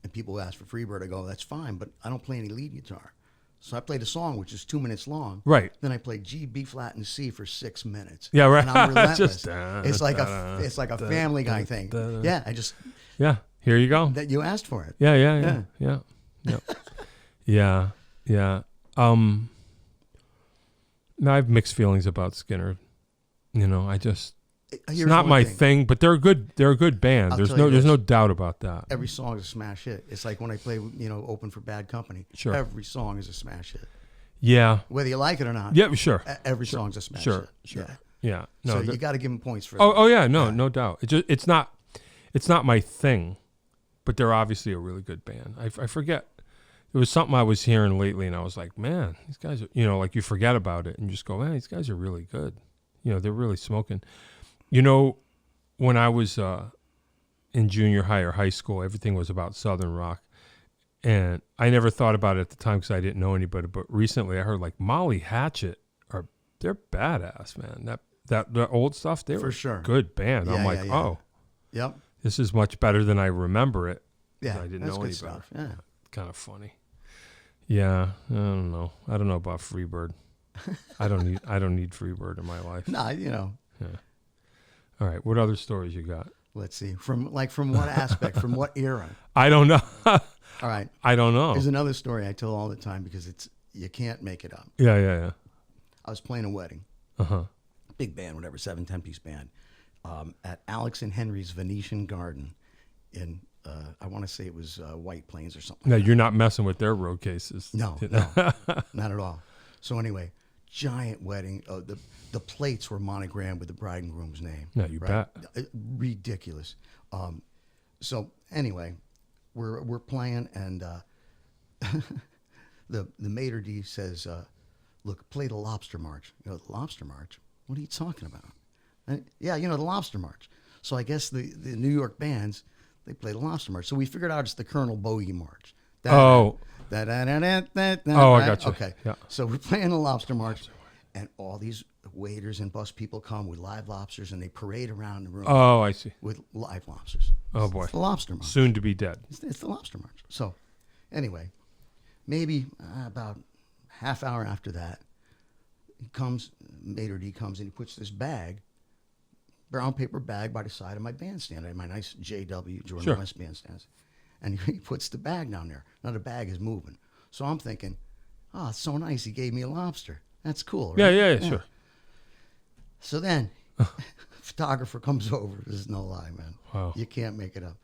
and people ask for Freebird, I go, that's fine, but I don't play any lead guitar. So I played a song which is 2 minutes long. Right. Then I played G, B flat, and C for 6 minutes. Yeah, right. And I'm relentless. It's like a Family Guy thing. Yeah, Yeah, here you go. That you asked for it. Yeah. Yeah. Now I have mixed feelings about Skynyrd. It's not my thing, but they're a good band. There's no doubt about that. Every song is a smash hit. It's like when I play, open for Bad Company. Sure. Every song is a smash hit. Yeah. Whether you like it or not. Yeah, sure. Every song's a smash hit. Sure. Yeah. No, so you got to give them points for that. Oh yeah, no doubt. It's not my thing, but they're obviously a really good band. I forget. It was something I was hearing lately, and I was like, man, these guys are, like you forget about it and you just go, man, these guys are really good. They're really smoking. When I was in junior high or high school, everything was about Southern rock. And I never thought about it at the time because I didn't know anybody. But recently I heard like Molly Hatchet, they're badass, man. That old stuff, they were a good band. Yeah, I'm like, oh, yep, this is much better than I remember it. Yeah, I didn't that's know good any stuff. better. Yeah. Kind of funny. Yeah, I don't know. I don't know about Freebird. I don't need Freebird in my life. Nah, Yeah. All right. What other stories you got? Let's see. From what aspect? From what era? I don't know. All right. I don't know. There's another story I tell all the time because you can't make it up. Yeah. I was playing a wedding. Big band, whatever, 7-10-piece band, at Alex and Henry's Venetian Garden in, I want to say it was White Plains or something. No, you're not messing with their road cases. No, not at all. So anyway, giant wedding. The plates were monogrammed with the bride and groom's name. No, you bet. Ridiculous. So anyway, we're playing, and the maitre d' says, "Look, play the Lobster March." You know, the Lobster March? What are you talking about? Yeah, you know, the Lobster March. So I guess the New York bands, they play the Lobster March. So we figured out it's the Colonel Bogey March. Oh, I got you. Okay. Yeah. So we're playing the Lobster March, and all these waiters and bus people come with live lobsters, and they parade around the room. Oh, I see. With live lobsters. Oh, boy. It's the Lobster March. Soon to be dead. It's the Lobster March. So anyway, maybe about half hour after that, maitre d' comes, and he puts this brown paper bag by the side of my bandstand. I had my nice JW, Jordan West bandstands. And he puts the bag down there. Now the bag is moving. So I'm thinking, oh, it's so nice. He gave me a lobster. That's cool, right? Yeah, sure. So then, photographer comes over. This is no lie, man. Wow. You can't make it up.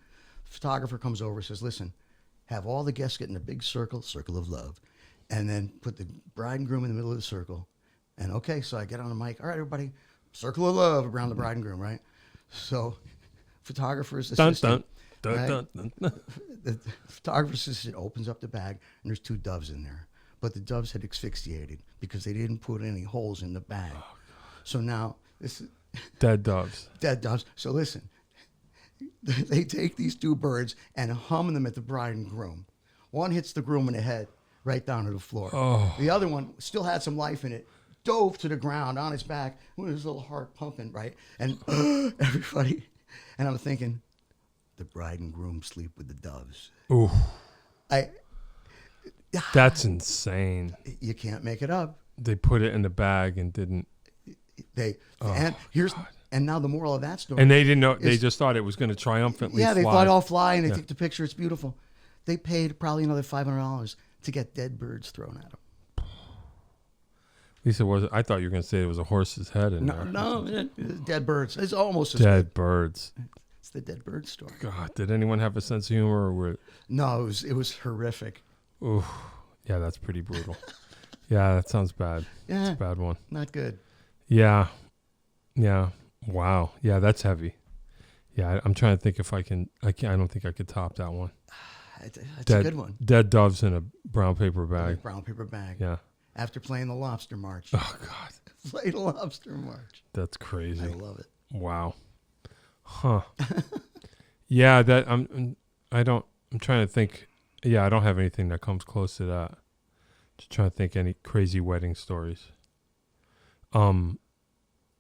Photographer comes over, says, listen, have all the guests get in a big circle of love, and then put the bride and groom in the middle of the circle. And okay, so I get on the mic. All right, everybody, circle of love around the bride and groom, right? So photographer's assistant. Dun. The photographer's assistant opens up the bag, and there's 2 doves in there. But the doves had asphyxiated because they didn't put any holes in the bag. Oh, so now this is dead doves. Dead doves. So listen, they take these 2 birds and hum them at the bride and groom. One hits the groom in the head, right down to the floor. Oh. The other one still had some life in it, dove to the ground on his back with his little heart pumping, right? And everybody, and I'm thinking, the bride and groom sleep with the doves. Ooh. That's insane. You can't make it up. They put it in the bag and didn't. And now the moral of that story. And they didn't know. They just thought it was going to triumphantly fly. Yeah, they thought I'll fly, and they took the picture. It's beautiful. They paid probably another $500 to get dead birds thrown at them. Lisa, I thought you were going to say it was a horse's head in there. No, dead birds. It's almost as dead good. Birds. It's the dead bird story. God, did anyone have a sense of humor? No, it was horrific. Ooh, yeah, that's pretty brutal. Yeah, that sounds bad. Yeah, it's a bad one. Not good. Yeah. Wow. Yeah, that's heavy. Yeah, I'm trying to think if I can. I don't think I could top that one. It's a good one. Dead doves in a brown paper bag. Brown paper bag. Yeah. After playing the Lobster March. Oh God. Play the Lobster March. That's crazy. I love it. Wow. Huh. Yeah, I'm trying to think. Yeah, I don't have anything that comes close to that. Just trying to think any crazy wedding stories. Oh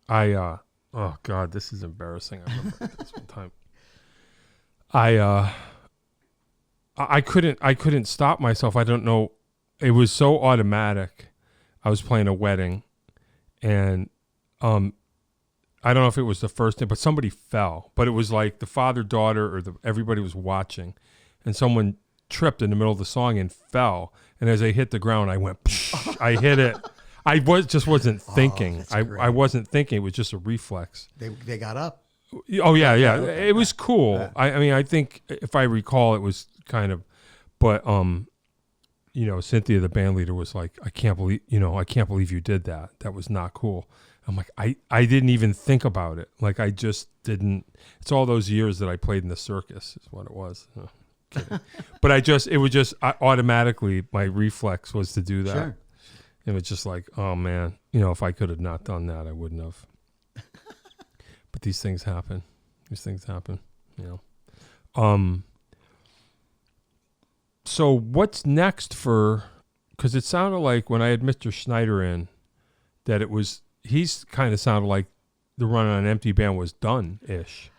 God, this is embarrassing. I remember this one time. I couldn't stop myself. I don't know. It was so automatic. I was playing a wedding, and I don't know if it was the first day, but somebody fell. But it was like the father, daughter, or everybody was watching, and someone tripped in the middle of the song and fell. And as I hit the ground, I went. I hit it. I wasn't thinking. I wasn't thinking. It was just a reflex. They got up. Oh yeah. It was cool. Yeah. I mean, I think if I recall, it was kind of, but Cynthia, the band leader, was like, I can't believe you did that. That was not cool. I'm like, I didn't even think about it. Like, I just didn't. It's all those years that I played in the circus is what it was. Oh, kidding. But automatically, my reflex was to do that. Sure. It was just like, oh man, if I could have not done that, I wouldn't have. But these things happen. So what's next because it sounded like when I had Mr. Schneider in, that he's kind of sounded like the Run on Empty band was done-ish.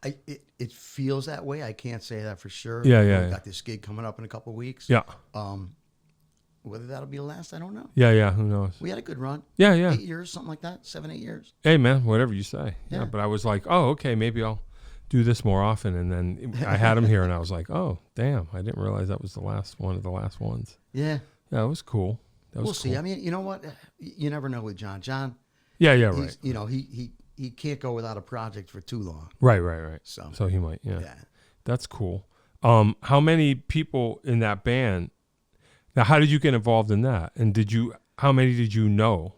It feels that way. I can't say that for sure. Yeah. We've got this gig coming up in a couple of weeks. Yeah. Whether that'll be the last, I don't know. Yeah. Who knows? We had a good run. Yeah. 8 years, something like that. 7, 8 years. Hey, man, whatever you say. Yeah. But I was like, oh, okay, maybe I'll do this more often. And then I had him here, and I was like, oh, damn, I didn't realize that was one of the last ones. Yeah. Yeah, it was cool. We'll see. I mean, you know what? You never know with John. John. Yeah, right. He can't go without a project for too long. Right. So he might. Yeah. That's cool. How many people in that band? Now, how did you get involved in that? And did you how many did you know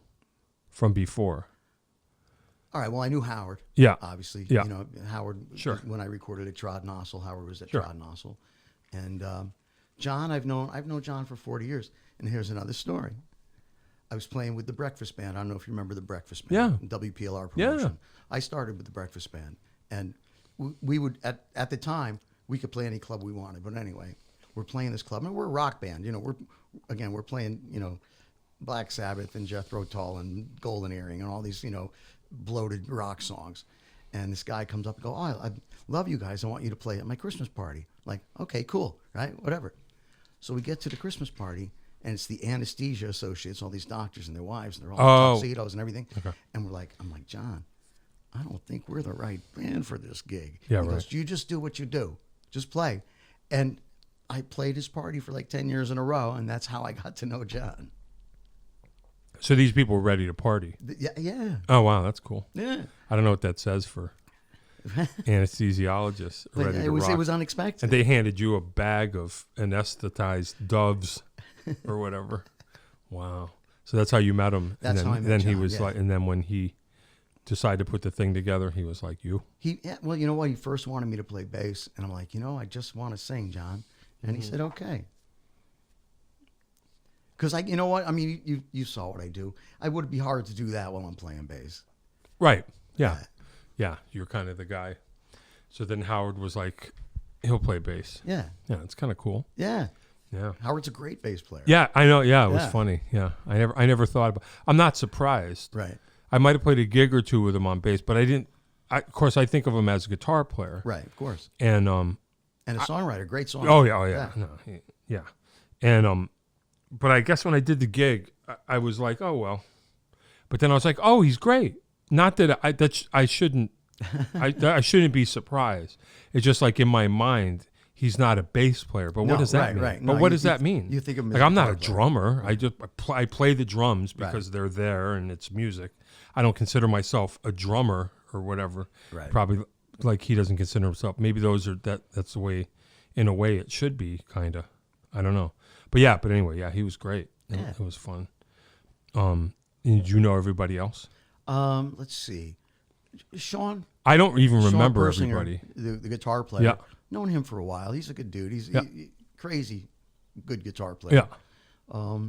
from before? All right. Well, I knew Howard. Yeah. Obviously. Yeah. You know, Howard. Sure. When I recorded at Trod Nossel, Howard was at Sure. Trod Nossel, and John. I've known John for 40 years. And here's another story. I was playing with the Breakfast Band. I don't know if you remember the Breakfast Band. Yeah. WPLR Yeah. promotion. I started with the Breakfast Band, and we would at the time we could play any club we wanted. But anyway, we're playing this club, and we're a rock band. You know, we're playing, you know, Black Sabbath and Jethro Tull and Golden Earring and all these, you know, bloated rock songs. And this guy comes up and goes, "Oh, I love you guys. I want you to play at my Christmas party." Like, okay, cool, right? Whatever. So we get to the Christmas party, and it's the anesthesia associates, all these doctors and their wives, and they're all in tuxedos and everything. Okay. And I'm like, John, I don't think we're the right band for this gig. Yeah, he right. goes, you just do what you do. Just play. And I played his party for like 10 years in a row, and that's how I got to know John. So these people were ready to party. Yeah, yeah. Oh, wow. That's cool. Yeah. I don't know what that says for anesthesiologists But ready it to was rock. it was unexpected. And they handed you a bag of anesthetized doves or whatever. Wow. So that's how you met him. That's and how then, I met then he John, was yeah. like, and then when he decided to put the thing together, he was like, you? Well, you know what? He first wanted me to play bass, and I'm like, you know, I just want to sing, John. And he said, okay. Because you know what? I mean, you saw what I do. It would be hard to do that while I'm playing bass. Right. Yeah. Yeah. You're kind of the guy. So then Howard was like, he'll play bass. Yeah. Yeah. It's kind of cool. Yeah. Yeah. Howard's a great bass player. Yeah. I know. Yeah. It was Yeah. funny. Yeah. I never thought about, I'm not surprised. Right. I might have played a gig or two with him on bass, but I didn't, of course, I think of him as a guitar player. Right. Of course. And, And a songwriter. Great song. oh yeah. No, yeah. And, but I guess when I did the gig, I was like, oh, well, but then I was like, oh, he's great. Not that I shouldn't, I shouldn't be surprised. It's just like in my mind, he's not a bass player, but what No, does that right, mean? right. But No, what you- does that mean? you think of him as like a I'm not a guitar player. drummer. I play the drums because they're there and it's music. I don't consider myself a drummer or whatever. Right. Probably like he doesn't consider himself. Maybe that's the way, in a way, it should be kind of. I don't know, but anyway, yeah, he was great. Yeah. It was fun. Did you know everybody else? Let's see. Sean. I don't even Sean remember Persinger, everybody. the guitar player. Yeah. Known him for a while. He's a good dude. He's Yeah. crazy good guitar player. Yeah.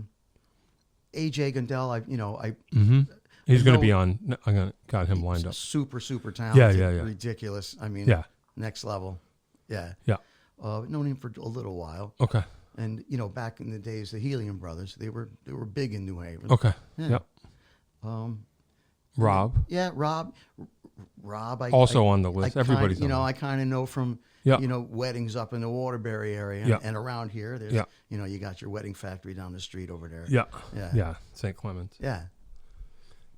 AJ Gundel, Mm-hmm. He's going to know- be on. Got him lined up. super talented. Yeah. Ridiculous. I mean, Yeah. next level. Yeah. Yeah. Known him for a little while. Okay. And back in the days, the Helium Brothers, they were big in New Haven. Okay. Yeah. Yep. Rob. Yeah, Rob. I Also I- on the list. I kinda- Everybody's on. I kind of know from Yeah. weddings up in the Waterbury area Yeah. and around here. There's Yeah. you got your wedding factory down the street over there. Yeah. Yeah. Yeah. St. Clements. Yeah.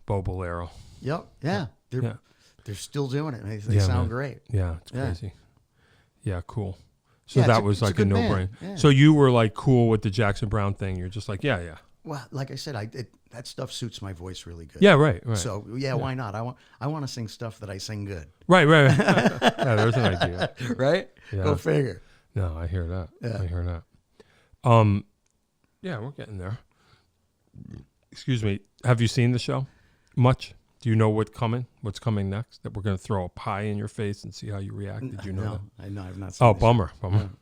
Bo Bolero. Yep. Yeah. Yeah. They're still doing it. They Yeah, sound man. great. Yeah. It's Yeah. crazy. Yeah. Cool. So Yeah, that it's was a like a good no-brainer. band. Yeah. So you were like cool with the Jackson Brown thing. You're just like, yeah. Well, like I said, that stuff suits my voice really good. Yeah. Right. So why not? I want to sing stuff that I sing good. Right. Yeah, there's an idea. Right? Yeah. Go figure. No, I hear that. Yeah. I hear that. Yeah, we're getting there. Excuse me. Have you seen the show? Much? Do you know what's coming next? That we're going to throw a pie in your face and see how you react? Did you know No, that? I've not seen Oh, this. bummer.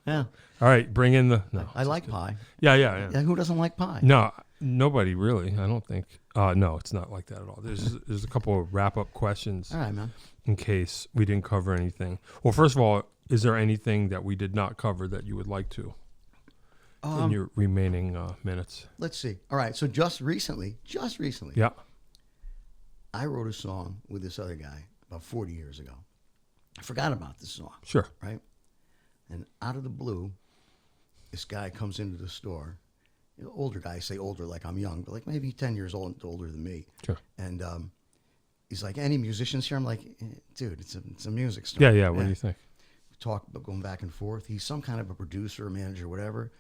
Yeah. All right, bring in the... No. I like pie. Yeah. Yeah, who doesn't like pie? No, nobody really. I don't think. No, it's not like that at all. There's a couple of wrap-up questions All right, man. in case we didn't cover anything. Well, first of all, is there anything that we did not cover that you would like to in your remaining minutes? Let's see. All right, so just recently, Yeah. I wrote a song with this other guy about 40 years ago. I forgot about this song, Sure. right? And out of the blue, this guy comes into the store. Older guy, I say older like I'm young, but like maybe 10 years older than me. Sure. And he's like, any musicians here? I'm like, dude, it's a music store. Yeah. What do you think? Talk about going back and forth. He's some kind of a producer, a manager, whatever.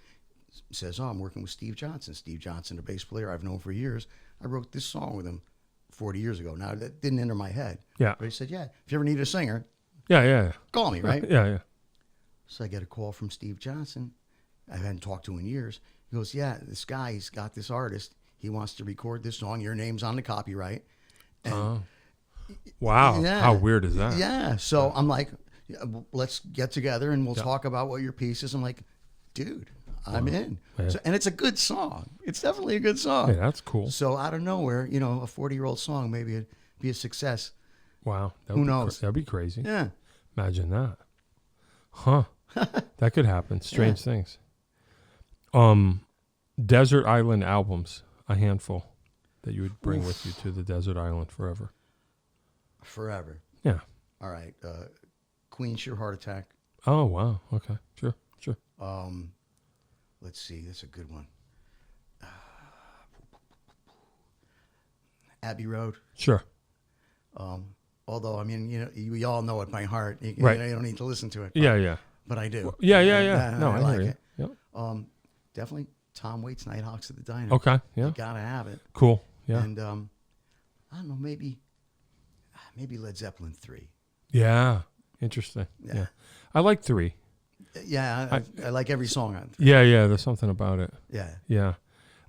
Says, I'm working with Steve Johnson. Steve Johnson, a bass player I've known for years. I wrote this song with him 40 years ago. Now, that didn't enter my head. Yeah. But he said, if you ever need a singer, Yeah. call me, right? Yeah. So I get a call from Steve Johnson. I hadn't talked to in years. He goes, this guy, he's got this artist. he wants to record this song. Your name's on the copyright. And wow. yeah. How weird is that? Yeah. So I'm like, let's get together and we'll talk about what your piece is. I'm like, dude, I'm in. Yeah. So, and it's a good song. It's definitely a good song. Hey, that's cool. So out of nowhere, a 40-year-old song, maybe it'd be a success. Wow. Who knows? That'd be crazy. Yeah. Imagine that. Huh. That could happen. Strange things. Desert Island albums, a handful that you would bring with you to the desert island forever. Forever. Yeah. All right. Queen, Sheer Heart Attack. Oh, wow. Okay. Sure. Let's see. That's a good one. Abbey Road. Sure. Although, I mean, we all know it by heart. You don't need to listen to it. Yeah. But I do. Well, yeah. No, I like hear it. you. Yep. Definitely Tom Waits' Nighthawks at the Diner. Okay. Yeah. You gotta have it. Cool. Yeah. And I don't know, maybe Led Zeppelin 3. Yeah. Interesting. Yeah. I like 3. Yeah, I like every song on 3. Yeah. There's something about it. Yeah.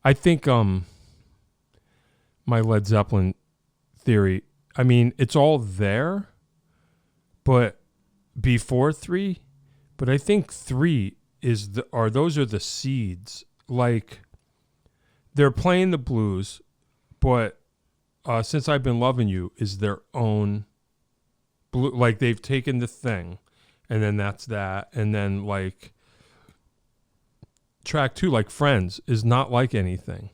I think my Led Zeppelin theory, I mean, it's all there, but before 3, but I think 3 those are the seeds. Like, they're playing the blues, but Since I've Been Loving You is their own blue, like they've taken the thing and then that's that. And then like track 2, like Friends, is not like anything.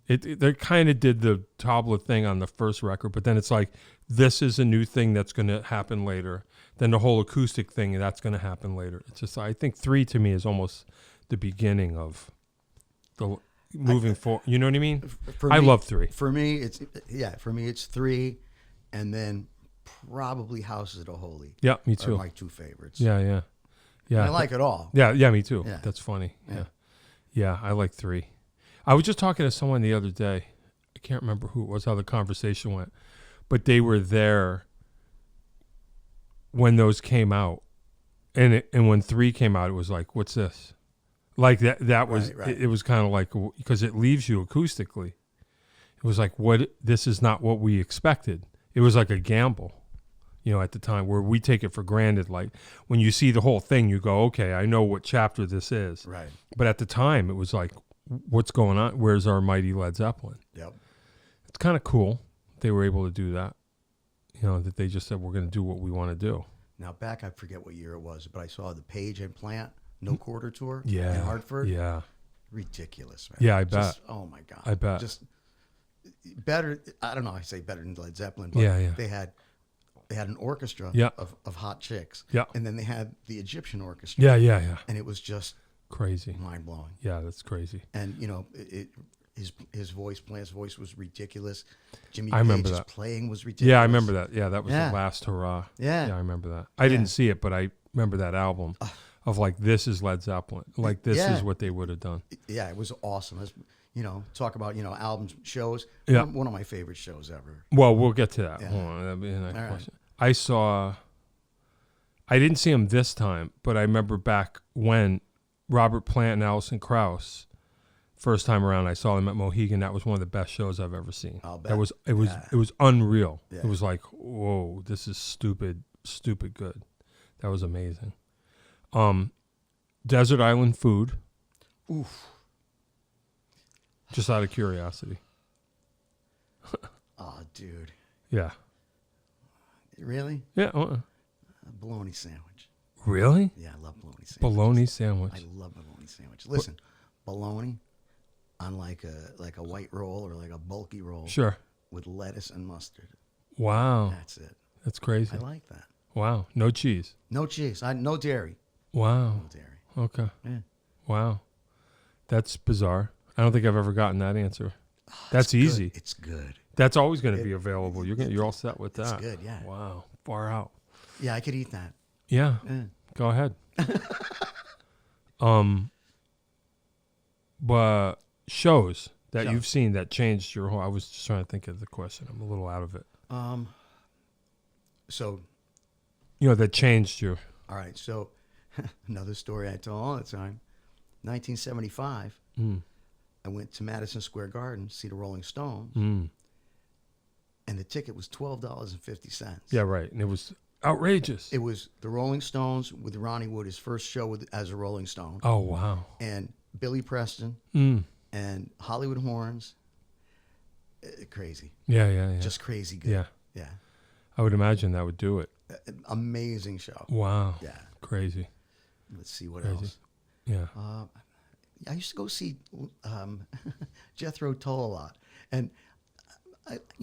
They kind of did the tabla thing on the first record, but then it's like, this is a new thing that's going to happen later. Then the whole acoustic thing, that's going to happen later. It's just, I think 3 to me is almost the beginning of the moving forward. You know what I mean? I love 3. For me, it's 3, and then probably Houses of the Holy. Yeah, me too. Are my 2 favorites. Yeah. I like it all. Yeah, me too. Yeah. That's funny. Yeah, I like 3. I was just talking to someone the other day. I can't remember who it was, how the conversation went, but they were there when those came out, and when 3 came out, it was like, what's this? Like that was right. It was kind of like, because it leaves you acoustically. It was like, what? This is not what we expected. It was like a gamble, at the time, where we take it for granted. Like when you see the whole thing, you go, okay, I know what chapter this is. Right. But at the time, it was like, what's going on? Where's our mighty Led Zeppelin? Yep. It's kind of cool they were able to do that. That they just said, we're going to do what we want to do. Now back, I forget what year it was, but I saw the Page and Plant No Quarter Tour in Yeah. Hartford. Yeah. Ridiculous, man. Yeah, I bet. Oh my God. I bet. Just better. I don't know. I say better than Led Zeppelin, but Yeah. they had an orchestra Yeah. of hot chicks. Yeah. And then they had the Egyptian orchestra. Yeah. And it was just Crazy. mind blowing. Yeah, that's crazy. And his voice, Plant's voice was ridiculous. Jimmy I remember Page's that. playing was ridiculous. Yeah, I remember that. Yeah, that was Yeah. the last hurrah. Yeah. I remember that. I didn't see it, but I remember that album of like, this is Led Zeppelin. Like, this is what they would have done. Yeah, it was awesome. Talk about, albums, shows. Yeah. One of my favorite shows ever. Well, we'll get to that. Yeah. Hold on. That'd be the next All right. question. I didn't see him this time, but I remember back when Robert Plant and Alison Krauss, first time around, I saw them at Mohegan. That was one of the best shows I've ever seen. I'll bet. It was unreal. Yeah. It was like, whoa, this is stupid good. That was amazing. Desert Island Food. Oof. Just out of curiosity. Oh, dude. Yeah. Really? Yeah. A bologna sandwich. Really? Yeah, I love bologna sandwich. Bologna sandwich. I love a bologna sandwich. Listen, bologna on like a white roll or like a bulky roll. Sure. With lettuce and mustard. Wow. That's it. That's crazy. I like that. Wow. No cheese. No cheese. No dairy. Wow. No dairy. Okay. Yeah. Wow. That's bizarre. I don't think I've ever gotten that answer. That's easy. It's good. That's always going to be available. You're all set with that. It's good, yeah. Wow. Far out. Yeah, I could eat that. Yeah. Yeah. Go ahead. But shows that you've seen that changed your whole. I was just trying to think of the question. I'm a little out of it. So, that changed you. all right. So, another story I tell all the time. 1975. I went to Madison Square Garden to see the Rolling Stones, Mm. and the ticket was $12.50. Yeah, right. And it was outrageous. It was the Rolling Stones with Ronnie Wood, his first show as a Rolling Stone, Oh, wow. and Billy Preston Mm. and Hollywood Horns. Crazy. Yeah. Just crazy good. Yeah. Yeah. I would imagine that would do it. Amazing show. Wow. Yeah. Crazy. Let's see what Crazy. else. Yeah. I used to go see Jethro Tull a lot. And,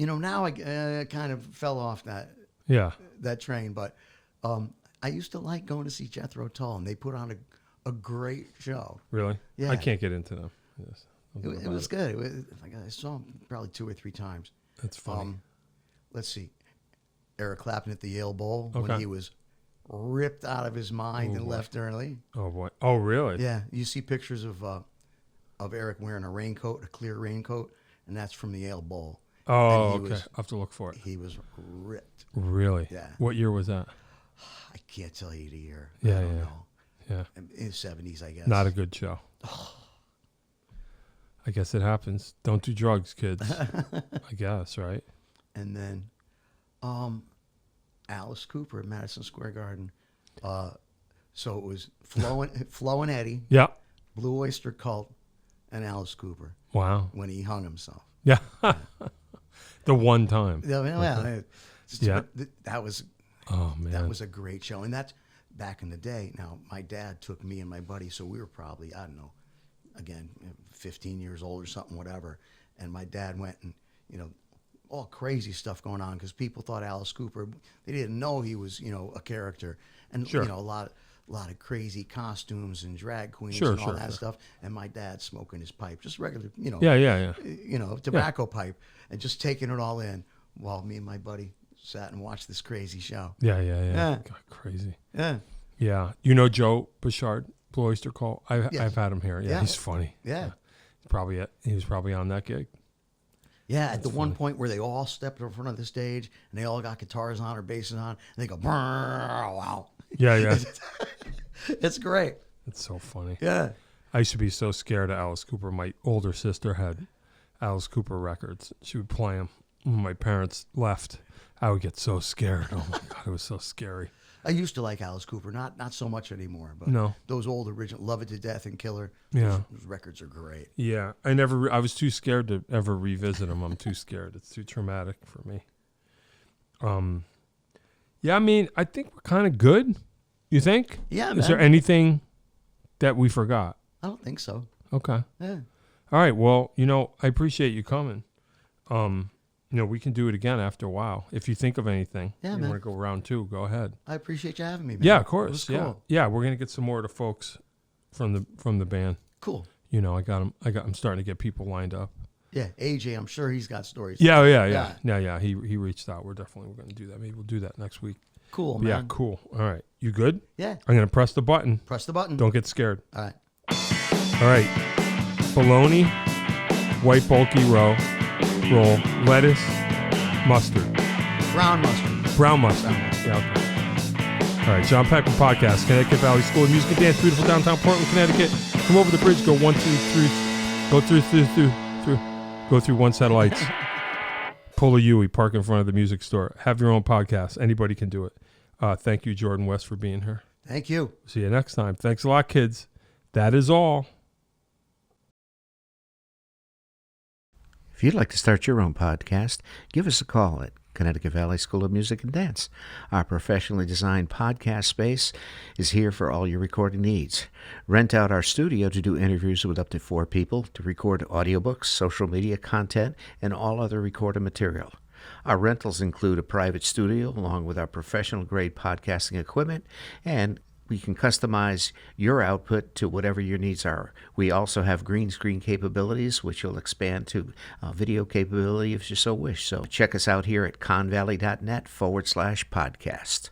now I kind of fell off Yeah. that train. But I used to like going to see Jethro Tull, and they put on a great show. Really? Yeah. I can't get into them. Yes. It was good. It was, I saw him probably 2 or 3 times. That's funny. Let's see. Eric Clapton at the Yale Bowl Okay. when he was ripped out of his mind Oh, and boy. left early. Oh, boy. Oh, really? Yeah, you see pictures of Eric wearing a raincoat, a clear raincoat, and that's from the Yale Bowl. Oh, And he okay. was- I'll have to look for it. He was ripped. Really? Yeah. What year was that? I can't tell you the year. Yeah, I don't yeah. know. Yeah. In the 70s, I guess. Not a good show. I guess it happens. Don't do drugs, kids. I guess, right? And then Alice Cooper at Madison Square Garden. So it was Flo and Eddie, Yeah. Blue Oyster Cult, and Alice Cooper Wow. when he hung himself. Yeah. The one time. Yeah, Yeah. that was Oh, man. that was a great show, and that's back in the day. Now my dad took me and my buddy, so we were probably, I don't know, again 15 years old or something, whatever. And my dad went, and all crazy stuff going on because people thought Alice Cooper, they didn't know he was a character, and Sure. a lot of crazy costumes and drag queens Sure, and all sure, that sure. stuff. And my dad smoking his pipe, just regular, Yeah. tobacco pipe, and just taking it all in while me and my buddy sat and watched this crazy show. Yeah. Yeah. God, crazy. Yeah. Yeah. You know Joe Bouchard, Blue Oyster Cult? Yes. I've had him here. Yeah, Yeah. he's funny. Yeah. He was probably on that gig. Yeah, at the one point where they all stepped in front of the stage and they all got guitars on or basses on, and they go, wow. Yeah. It's great. It's so funny. Yeah. I used to be so scared of Alice Cooper. My older sister had Alice Cooper records. She would play them. When my parents left, I would get so scared. Oh, my God, it was so scary. I used to like Alice Cooper, not so much anymore, but No. those old original Love It to Death and Killer, Yeah. those records are great. Yeah, I was too scared to ever revisit them. I'm too scared. It's too traumatic for me. Yeah, I mean, I think we're kind of good. You think? Yeah, man. Is there anything that we forgot? I don't think so. Okay. Yeah. All right. Well, I appreciate you coming. We can do it again after a while. If you think of anything, Yeah, you man. want to go round 2, go ahead. I appreciate you having me, man. Yeah, of It course. was Yeah. cool. Yeah, we're gonna get some more of the folks from the band. Cool. I'm starting to get people lined up. Yeah, AJ, I'm sure he's got stories. Yeah. He reached out. We're going to do that. Maybe we'll do that next week. Cool, But man. yeah, cool. All right, you good? Yeah. I'm gonna press the button. Press the button. Don't get scared. All right. All right, bologna, white bulky roll, lettuce, mustard, Brown mustard. brown mustard. Brown mustard. Yeah, okay. All right, John Peckman Podcast, Connecticut Valley School of Music and Dance, beautiful downtown Portland, Connecticut. Come over the bridge, go 1, 2, 3, go through one set of lights. Pull a Yui, park in front of the music store. Have your own podcast. Anybody can do it. Thank you, Jordan West, for being here. Thank you. See you next time. Thanks a lot, kids. That is all. If you'd like to start your own podcast, give us a call at Connecticut Valley School of Music and Dance. Our professionally designed podcast space is here for all your recording needs. Rent out our studio to do interviews with up to 4 people, to record audiobooks, social media content, and all other recorded material. Our rentals include a private studio along with our professional-grade podcasting equipment, and we can customize your output to whatever your needs are. We also have green screen capabilities, which will expand to video capability if you so wish. So check us out here at convalley.net/podcast.